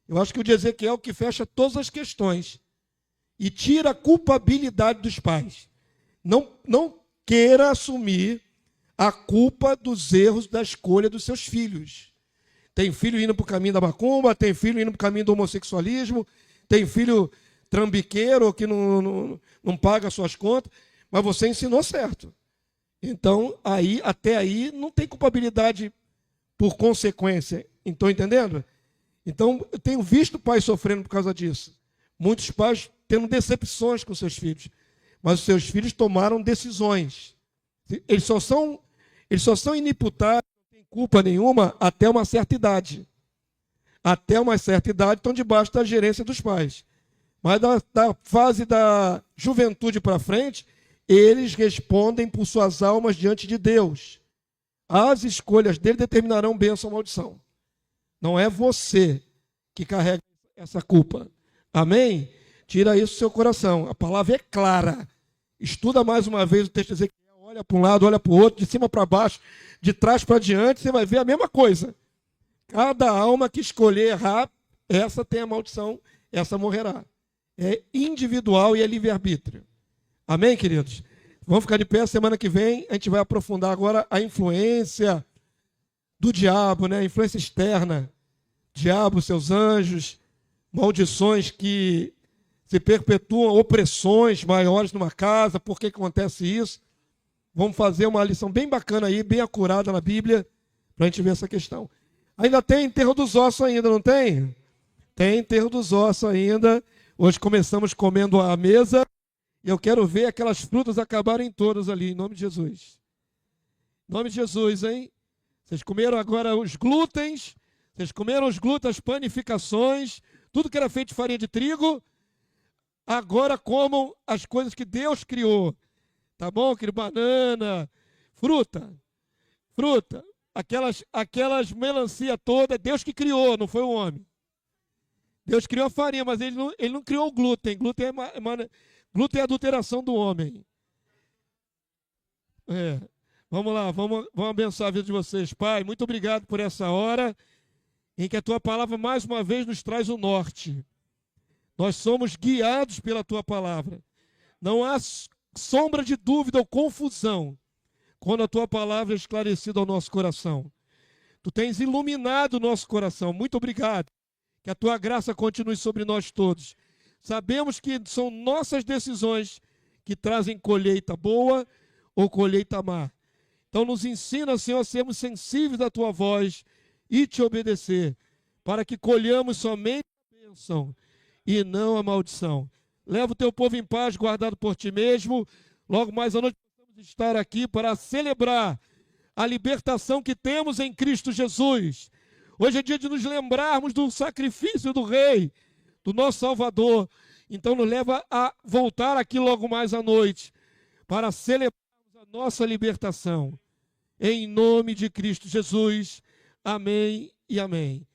Eu acho que o de Ezequiel que fecha todas as questões e tira a culpabilidade dos pais. Não queira assumir a culpa dos erros da escolha dos seus filhos. Tem filho indo para o caminho da macumba, tem filho indo para o caminho do homossexualismo, tem filho trambiqueiro que não paga as suas contas, mas você ensinou certo. Então, até aí, não tem culpabilidade por consequência. Estão entendendo? Então, eu tenho visto pais sofrendo por causa disso. Muitos pais tendo decepções com seus filhos. Mas os seus filhos tomaram decisões. Eles só são inimputáveis, não têm culpa nenhuma, até uma certa idade. Até uma certa idade estão debaixo da gerência dos pais. Mas da fase da juventude para frente, eles respondem por suas almas diante de Deus. As escolhas dele determinarão bênção ou maldição. Não é você que carrega essa culpa. Amém? Tira isso do seu coração. A palavra é clara. Estuda mais uma vez o texto de Ezequiel. Olha para um lado, olha para o outro, de cima para baixo, de trás para diante, você vai ver a mesma coisa. Cada alma que escolher errar, essa tem a maldição, essa morrerá. É individual e é livre-arbítrio. Amém, queridos? Vamos ficar de pé. Semana que vem a gente vai aprofundar agora a influência do diabo, né? A influência externa. Diabo, seus anjos, maldições que se perpetuam, opressões maiores numa casa. Por que acontece isso? Vamos fazer uma lição bem bacana aí, bem acurada na Bíblia, para a gente ver essa questão. Ainda tem enterro dos ossos ainda, não tem? Tem enterro dos ossos ainda. Hoje começamos comendo à mesa. E eu quero ver aquelas frutas acabarem todas ali, em nome de Jesus. Em nome de Jesus, hein? Vocês comeram agora os glútens, vocês comeram os glútens, as panificações, tudo que era feito de farinha de trigo. Agora comam as coisas que Deus criou. Tá bom? Aquele banana, fruta, aquelas melancia toda, Deus que criou, não foi o homem. Deus criou a farinha, mas ele não criou o glúten. Glúten é a adulteração do homem. Vamos lá, vamos abençoar a vida de vocês. Pai, muito obrigado por essa hora em que a tua palavra mais uma vez nos traz o norte. Nós somos guiados pela tua palavra. Não há sombra de dúvida ou confusão quando a tua palavra é esclarecida ao nosso coração. Tu tens iluminado o nosso coração. Muito obrigado. Que a tua graça continue sobre nós todos. Sabemos que são nossas decisões que trazem colheita boa ou colheita má. Então nos ensina, Senhor, a sermos sensíveis à tua voz e te obedecer, para que colhamos somente a bênção e não a maldição. Leva o teu povo em paz, guardado por ti mesmo. Logo mais à noite possamos estar aqui para celebrar a libertação que temos em Cristo Jesus. Hoje é dia de nos lembrarmos do sacrifício do Rei, do nosso Salvador. Então nos leva a voltar aqui logo mais à noite para celebrarmos a nossa libertação. Em nome de Cristo Jesus. Amém e amém.